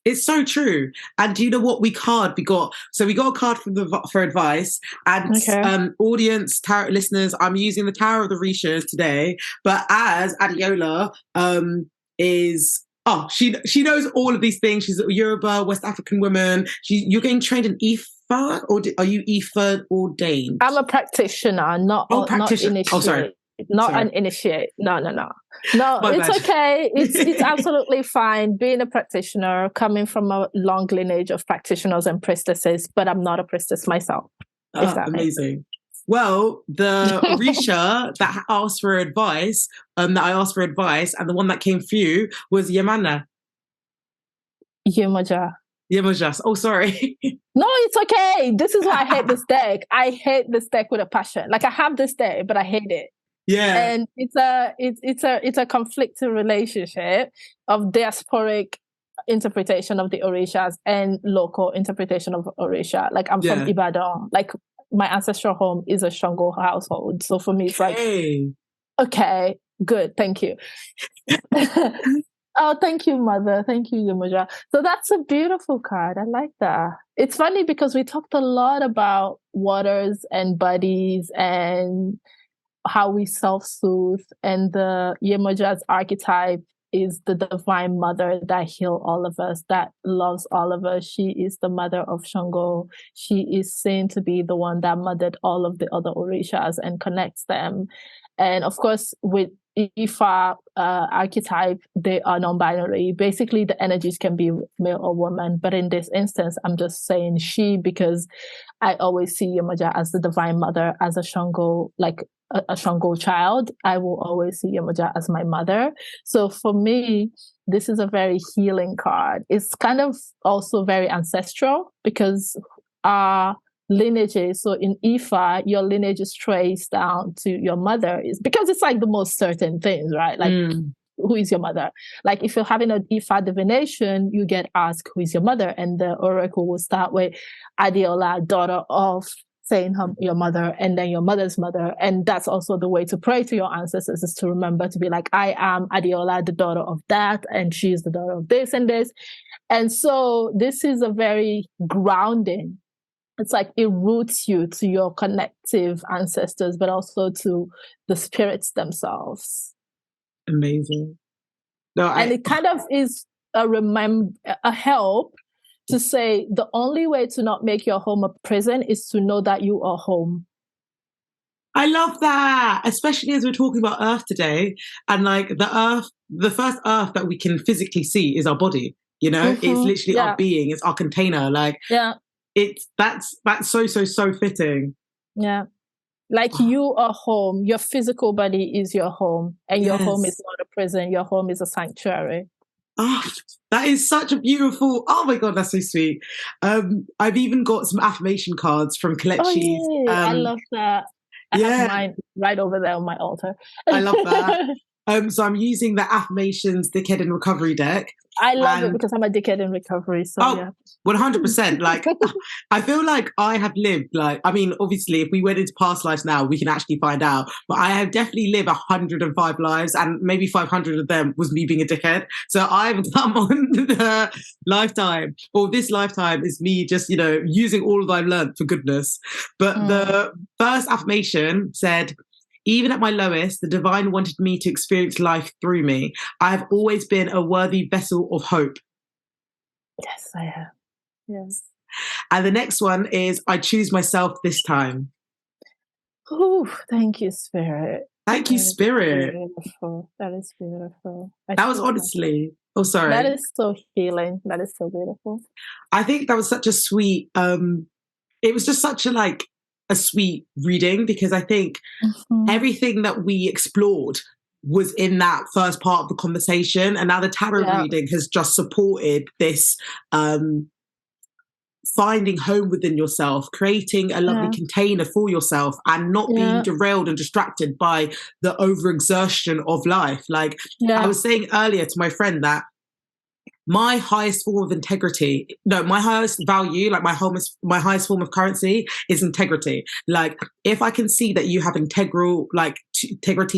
It's so true. And do you know what we got? So we got a card for advice. And audience, tarot listeners, I'm using the Tower of the Rishas today. But as Adeola she knows all of these things. She's a Yoruba, West African woman. You're getting trained in Ifa, or are you Ifa ordained? I'm a practitioner, not initiate. Oh, sorry. Not an initiate. No, it's okay. It's absolutely fine being a practitioner, coming from a long lineage of practitioners and priestesses, but I'm not a priestess myself. Amazing. Well, the Orisha that I asked for advice, and the one that came through was Yemana. Yemoja. Oh, sorry. No, it's okay. This is why I hate this deck. I hate this deck with a passion. Like I have this deck, but I hate it. Yeah. And it's a conflicting relationship of diasporic interpretation of the Orishas and local interpretation of Orisha. Like I'm from Ibadan. Like my ancestral home is a Shango household. So for me, it's like, okay, good. Thank you. Oh, thank you, Mother. Thank you, Yemoja. So that's a beautiful card. I like that. It's funny because we talked a lot about waters and bodies and how we self-soothe, and the Yemoja's archetype is the divine mother that heals all of us, that loves all of us. She is the mother of Shango. She is seen to be the one that mothered all of the other Orishas and connects them. And of course, with Ifa archetype, they are non-binary. Basically, the energies can be male or woman. But in this instance, I'm just saying she because I always see Yemoja as the divine mother, as a Shango, like a Shango child. I will always see Yemoja as my mother. So for me, this is a very healing card. It's kind of also very ancestral because our lineages. So in Ifa, your lineage is traced down to your mother, is because it's like the most certain things, right? Like, who is your mother? Like, if you're having an Ifa divination, you get asked, who is your mother? And the oracle will start with Adeola, daughter of, saying your mother, and then your mother's mother. And that's also the way to pray to your ancestors, is to remember to be like, I am Adeola, the daughter of that, and she is the daughter of this and this. And so this is a very grounding. It's like it roots you to your connective ancestors, but also to the spirits themselves. Amazing. And it kind of is a help to say the only way to not make your home a prison is to know that you are home. I love that, especially as we're talking about Earth today. And like the first Earth that we can physically see is our body. You know, it's literally our being, it's our container. Like, that's so fitting. Yeah. Like you are home, your physical body is your home, and your home is not a prison, your home is a sanctuary. Oh, that is such a beautiful, oh my God, that's so sweet. I've even got some affirmation cards from Kelechi's. I love that. I have mine right over there on my altar. I love that. So I'm using the Affirmations Dickhead in Recovery deck. I love it because I'm a dickhead in recovery. So 100%. Like, I feel like I have lived, like, I mean, obviously, if we went into past lives now, we can actually find out. But I have definitely lived 105 lives, and maybe 500 of them was me being a dickhead. So I've come on the lifetime, or this lifetime is me just, you know, using all that I've learned for goodness. But the first affirmation said, even at my lowest, the divine wanted me to experience life through me. I have always been a worthy vessel of hope. Yes, I have. Yes. And the next one is, I choose myself this time. Oh, thank you, Spirit. Thank you, Spirit. Beautiful. That is beautiful. That was honestly, sorry. That is so healing. That is so beautiful. I think that was such a sweet, it was just such a sweet reading, because I think everything that we explored was in that first part of the conversation, and now the tarot reading has just supported this finding home within yourself, creating a lovely container for yourself, and not being derailed and distracted by the overexertion of life. Like I was saying earlier to my friend that my highest form of my highest value, like my highest form of currency is integrity. Like, if I can see that you have integrity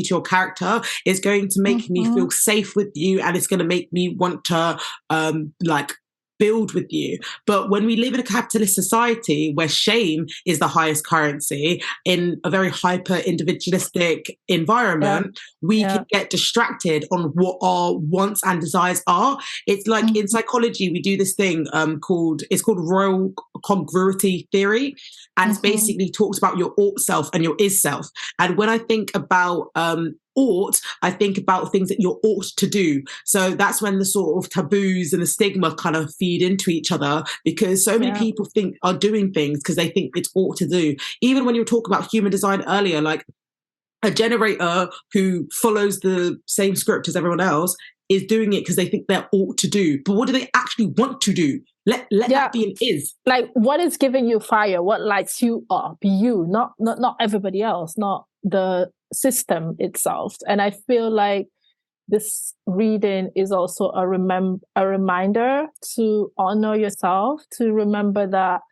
to your character, it's going to make me feel safe with you, and it's going to make me want to build with you. But when we live in a capitalist society where shame is the highest currency, in a very hyper individualistic environment, we can get distracted on what our wants and desires are. It's like in psychology, we do this thing called royal congruity theory. And it basically talks about your ought self and your is self. And when I think about ought, I think about things that you ought to do. So that's when the sort of taboos and the stigma kind of feed into each other, because so many people are doing things because they think it's ought to do. Even when you were talking about human design earlier, like a generator who follows the same script as everyone else is doing it because they think they're ought to do. But what do they actually want to do? Let that be an is. Like, what is giving you fire? What lights you up? You, not everybody else, not the system itself. And I feel like this reading is also a reminder to honor yourself, to remember that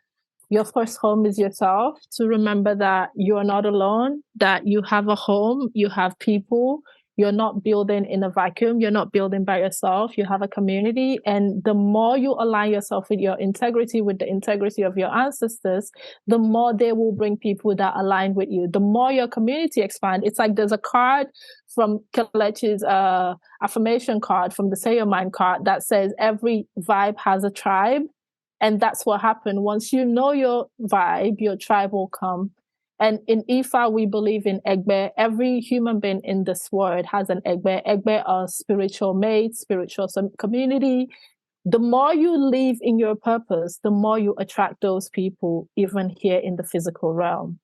your first home is yourself, to remember that you are not alone, that you have a home, you have people, you're not building in a vacuum, you're not building by yourself, you have a community. And the more you align yourself with your integrity, with the integrity of your ancestors, the more they will bring people that align with you. The more your community expands. It's like there's a card from Kelechi's affirmation card, from the Say Your Mind card, that says every vibe has a tribe. And that's what happened. Once you know your vibe, your tribe will come. And in Ifa, we believe in Egbe. Every human being in this world has an Egbe. Egbe are spiritual mates, spiritual community. The more you live in your purpose, the more you attract those people, even here in the physical realm.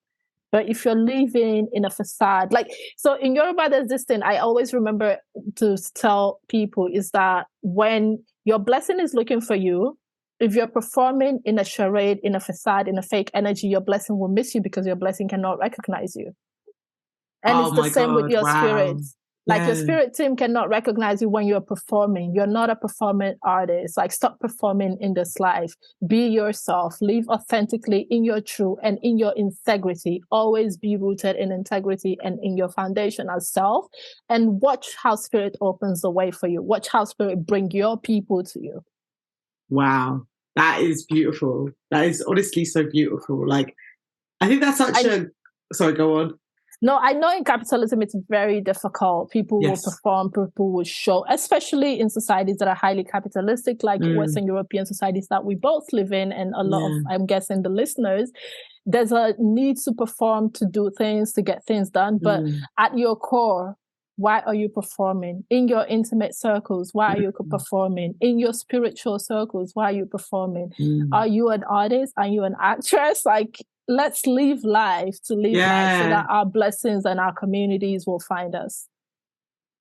But if you're living in a facade, so in Yoruba, there's this thing I always remember to tell people is that when your blessing is looking for you, if you're performing in a charade, in a facade, in a fake energy, your blessing will miss you because your blessing cannot recognize you. And it's the same with your spirit. Your spirit team cannot recognize you when you're performing. You're not a performing artist. Stop performing in this life. Be yourself. Live authentically in your truth and in your integrity. Always be rooted in integrity and in your foundation as self. And watch how spirit opens the way for you. Watch how spirit bring your people to you. Wow, that is beautiful. That is honestly so beautiful. I think that's sorry, go on. No, I know in capitalism it's very difficult. People will perform, people will show, especially in societies that are highly capitalistic, like Western European societies that we both live in, and a lot of, I'm guessing, the listeners. There's a need to perform, to do things, to get things done. But at your core, why are you performing? In your intimate circles, why are you performing? In your spiritual circles, why are you performing? Are you an artist? Are you an actress? Let's live life to live life so that our blessings and our communities will find us.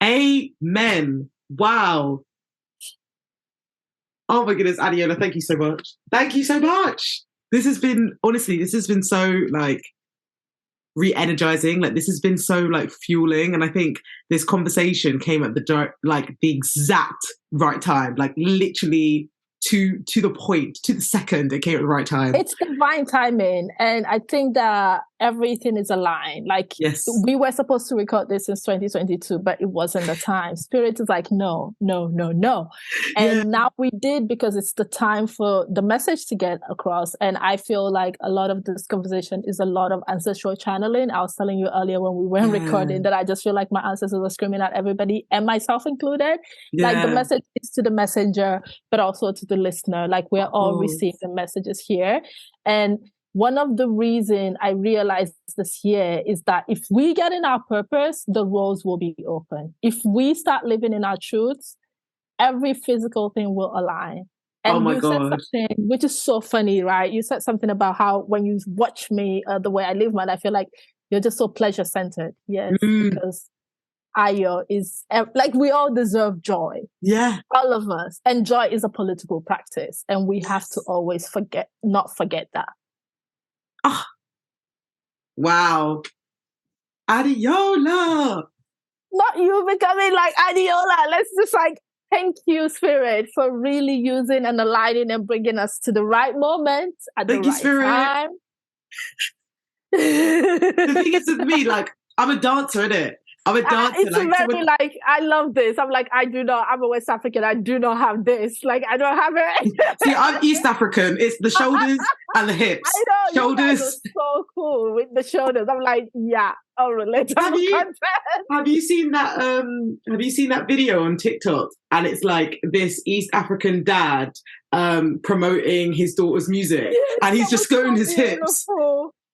Amen. Wow. Oh my goodness, Adeola, thank you so much. Thank you so much. This has been so re-energizing. This has been so fueling, and I think this conversation came at the exact right time, literally to the point, to the second. It came at the right time. It's divine timing, and I think that everything is aligned. We were supposed to record this in 2022, but it wasn't the time. Spirit is no. And now we did, because it's the time for the message to get across. And I feel like a lot of this conversation is a lot of ancestral channeling. I was telling you earlier when we weren't recording that I just feel like my ancestors are screaming at everybody, and myself included. The message is to the messenger, but also to the listener. We're all receiving messages here. And one of the reasons I realized this year is that if we get in our purpose, the roads will be open. If we start living in our truths, every physical thing will align. And you said something which is so funny, right? You said something about how when you watch me, the way I live, man, I feel like you're just so pleasure-centered. Yes, because Ayo is we all deserve joy. Yeah. All of us. And joy is a political practice. And we have to always not forget that. Oh, wow. Adeola. Not you becoming Adeola. Let's just thank you, Spirit, for really using and aligning and bringing us to the right moment at the right time. The thing is with me, I'm a dancer, innit? I'm a dancer. It's very I love this. I'm I'm a West African. I do not have this. I don't have it. See, I'm East African. It's the shoulders and the hips. I know. Shoulders. You guys are so cool with the shoulders. I'm relatable content. Have you seen that? Have you seen that video on TikTok? And it's this East African dad promoting his daughter's music, and he's just going his hips.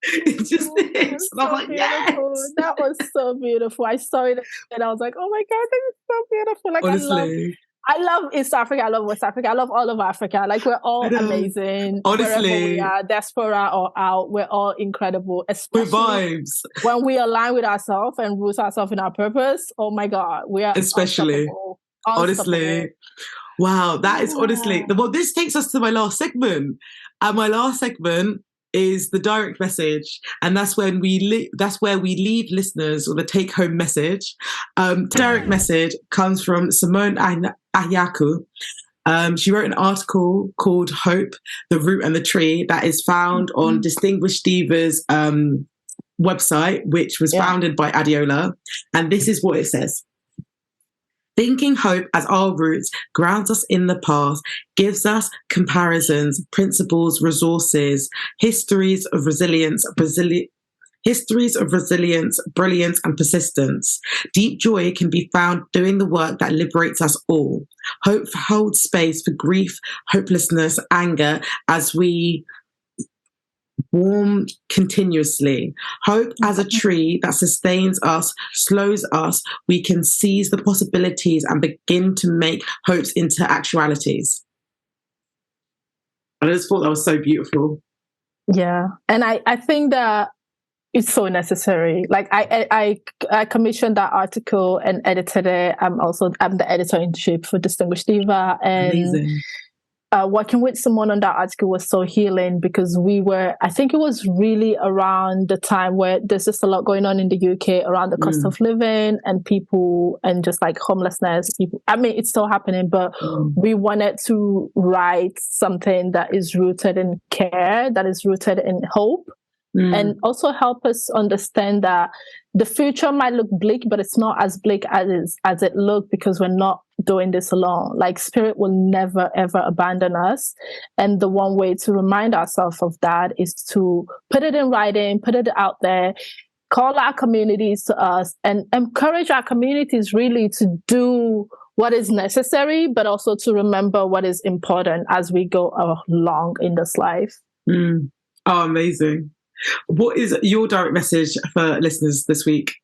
It's just this. And I'm yes! That was so beautiful. I saw it and I was like, oh my God, this is so beautiful. Honestly. I love East Africa. I love West Africa. I love all of Africa. We're all amazing. Honestly. Wherever we are, diaspora or out, we're all incredible. Especially vibes. When we align with ourselves and root ourselves in our purpose. Oh my God. We are especially. Honestly. Wow. That is honestly. Well, this takes us to my last segment. And my last segment is the direct message, and that's when that's where we leave listeners with a take-home message. Direct message comes from Simone Ayaku. She wrote an article called "Hope: The Root and the Tree" that is found on Distinguished Diva's website, which was founded by Adeola, and this is what it says. Thinking hope as our roots grounds us in the past, gives us comparisons, principles, resources, histories of resilience, brilliance, and persistence. Deep joy can be found doing the work that liberates us all. Hope holds space for grief, hopelessness, anger, as we warmed continuously. Hope as a tree that sustains us, slows us. We can seize the possibilities and begin to make hopes into actualities. I just thought that was so beautiful. Yeah. And I think that it's so necessary. Like I commissioned that article and edited it. I'm the editor-in-chief for Distinguished Diva, and amazing. Working with someone on that article was so healing, because I think it was really around the time where there's just a lot going on in the UK around the cost of living and people, and just like homelessness. People, I mean, it's still happening, but we wanted to write something that is rooted in care, that is rooted in hope, and also help us understand that the future might look bleak, but it's not as bleak as it looked, because we're not doing this alone. Like, spirit will never, ever abandon us. And the one way to remind ourselves of that is to put it in writing, put it out there, call our communities to us, and encourage our communities really to do what is necessary, but also to remember what is important as we go along in this life. Oh, amazing. What is your direct message for listeners this week?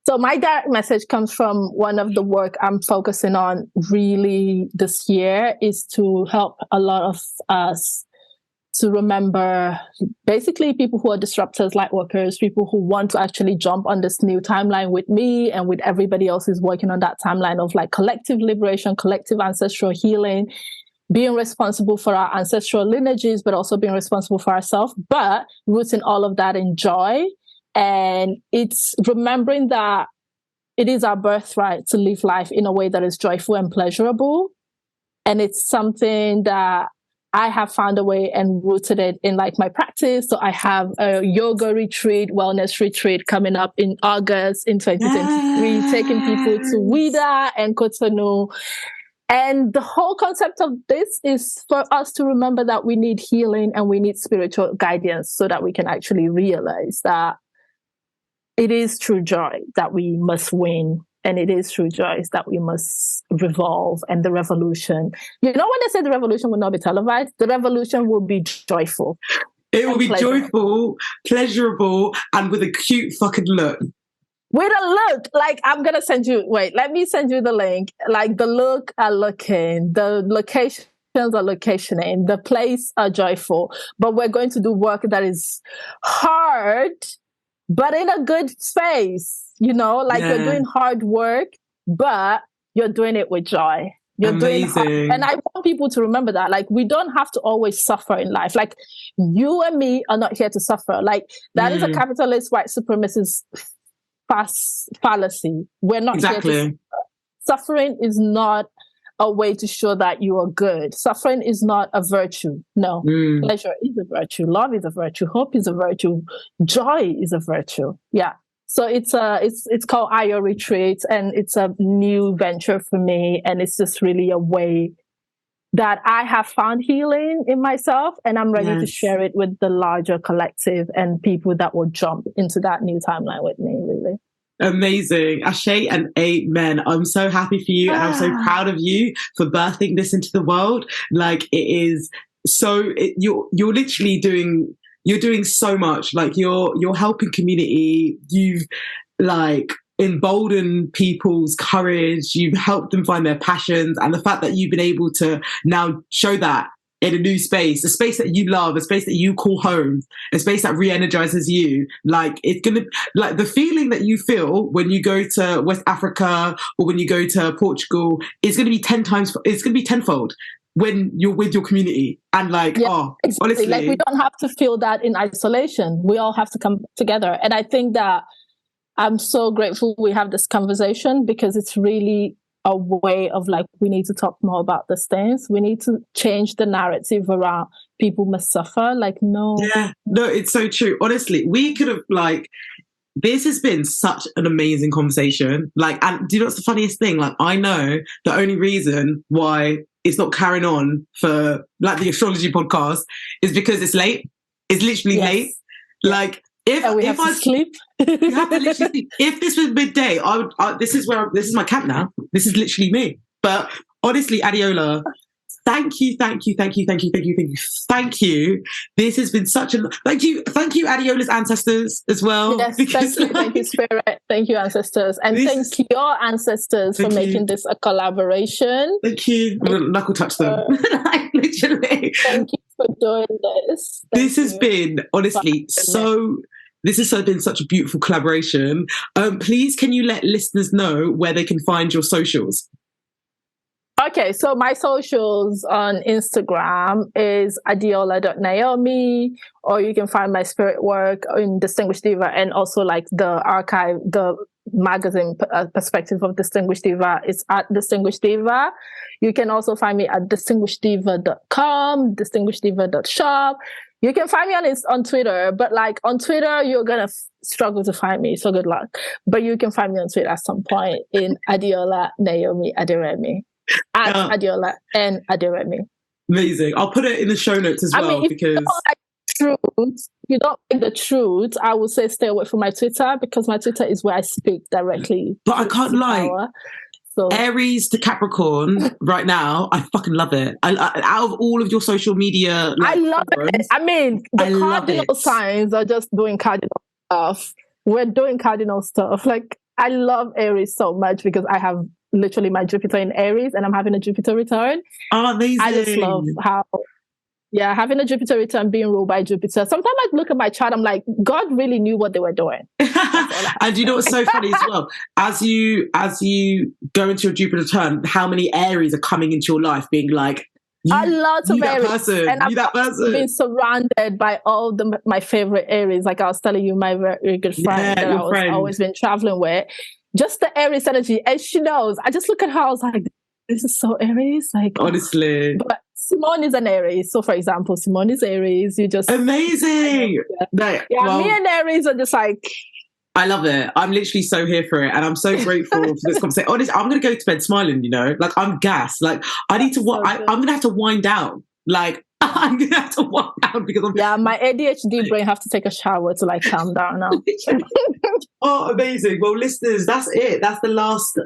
So my direct message comes from one of the work I'm focusing on really this year, is to help a lot of us to remember basically people who are disruptors, light workers, people who want to actually jump on this new timeline with me and with everybody else who's working on that timeline of like collective liberation, collective ancestral healing, being responsible for our ancestral lineages, but also being responsible for ourselves, but rooting all of that in joy. And it's remembering that it is our birthright to live life in a way that is joyful and pleasurable. And it's something that I have found a way and rooted it in like my practice. So I have a yoga retreat, wellness retreat coming up in August in 2023, taking people to Ouida and Cotonou. And the whole concept of this is for us to remember that we need healing and we need spiritual guidance, so that we can actually realize that it is through joy that we must win. And it is through joy that we must revolve. And the revolution, you know, when they say the revolution will not be televised, the revolution will be joyful. It will be joyful, pleasurable, and with a cute fucking look. With a look, like I'm going to send you, let me send you the link. Like the look are looking, the locations are locationing, the place are joyful, but we're going to do work that is hard, but in a good space, you know, like you're doing hard work, but you're doing it with joy. You're amazing. Doing hard. And I want people to remember that, like, we don't have to always suffer in life. Like, you and me are not here to suffer. Like, that is a capitalist white supremacist fallacy. We're not here to suffering is not a way to show that you are good. Suffering is not a virtue. No. Pleasure is a virtue. Love is a virtue. Hope is a virtue. Joy is a virtue. Yeah. So it's called Ayo Retreat, and it's a new venture for me, and it's just really a way that I have found healing in myself, and I'm ready to share it with the larger collective and people that will jump into that new timeline with me, really. Amazing. Ashe and amen. I'm so happy for you, and I'm so proud of you for birthing this into the world. Like, it is so, you're literally doing so much. Like, you're helping community. You've like emboldened people's courage. You've helped them find their passions, and the fact that you've been able to now show that in a new space, a space that you love, a space that you call home, a space that re-energizes you. Like, it's gonna, like, the feeling that you feel when you go to West Africa or when you go to Portugal is gonna be 10 times. It's gonna be tenfold. when you're with your community and like, exactly. Honestly, like we don't have to feel that in isolation. We all have to come together. And I think that I'm so grateful we have this conversation, because it's really a way of like, we need to talk more about these things. We need to change the narrative around people must suffer. Like, no. Yeah, no, it's so true. Honestly, we could have like, this has been such an amazing conversation. Like, and do you know what's the funniest thing? Like, I know the only reason why it's not carrying on for like the astrology podcast is because it's late. It's literally late. Like, if I sleep, you have to literally sleep. If this was midday, this is my camp now. This is literally me. But honestly, Adeola, thank you. This has been such a thank you, Adeola's ancestors as well. Yes, thank you, Spirit. Thank you, ancestors, and thank your ancestors for making this a collaboration. Thank you. I'm gonna knuckle touch them. Literally. Thank you for doing this. This has been honestly so. This has been such a beautiful collaboration. Please, can you let listeners know where they can find your socials? Okay, so my socials on Instagram is Adéọlá.Naomi, or you can find my spirit work in Distinguished Diva, and also like the archive, the magazine perspective of Distinguished Diva is at Distinguished Diva. You can also find me at DistinguishedDiva.com, DistinguishedDiva.shop. You can find me on Twitter, but like on Twitter, you're going to struggle to find me, so good luck. But you can find me on Twitter at some point in Adéọlá Naomi Aderemi. At Adeola and Aderemi. Amazing. I'll put it in the show notes as well. If you don't like the truth, I would say stay away from my Twitter, because my Twitter is where I speak directly. But I can't lie. So Aries to Capricorn right now, I fucking love it. Out of all of your social media, I love it. I mean, the cardinal signs are just doing cardinal stuff. We're doing cardinal stuff. Like, I love Aries so much because I have literally my Jupiter in Aries and I'm having a Jupiter return. Oh, amazing. I just love how, having a Jupiter return, being ruled by Jupiter. Sometimes I look at my chart, I'm like, God really knew what they were doing. And you know what's so funny as well? As you go into your Jupiter return, how many Aries are coming into your life being like, a lot of Aries. Person, and I've been surrounded by all my favorite Aries. Like I was telling you, my very good friend that always been traveling with. Just the Aries energy. And she knows. I just look at her, I was like, this is so Aries. Like, honestly. But Simone is an Aries. So for example, Simone is Aries. You just amazing. Me and Aries are just like, I love it. I'm literally so here for it. And I'm so grateful for this conversation. Honestly, I'm going to go to bed smiling, you know? Like, I'm gassed. Like, I need to, I'm going to have to wind down. Like, I'm going to have to wind down because my ADHD brain have to take a shower to like calm down now. Oh, amazing. Well, listeners, that's it. That's the last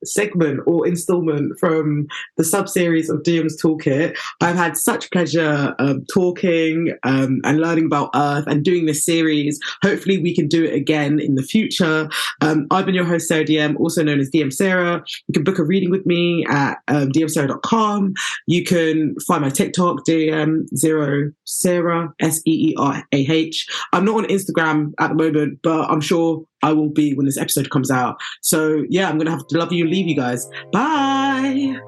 segment or installment from the sub-series of DMsToolKit. I've had such pleasure talking and learning about Earth and doing this series. Hopefully we can do it again in the future. I've been your host, Sarah DM, also known as DM.Seerah. You can book a reading with me at DMSeerah.com. You can find my TikTok, DM0Seerah, Seerah. I'm not on Instagram at the moment, but I'm sure I will be when this episode comes out. So yeah, I'm going to have to love you and leave you guys. Bye.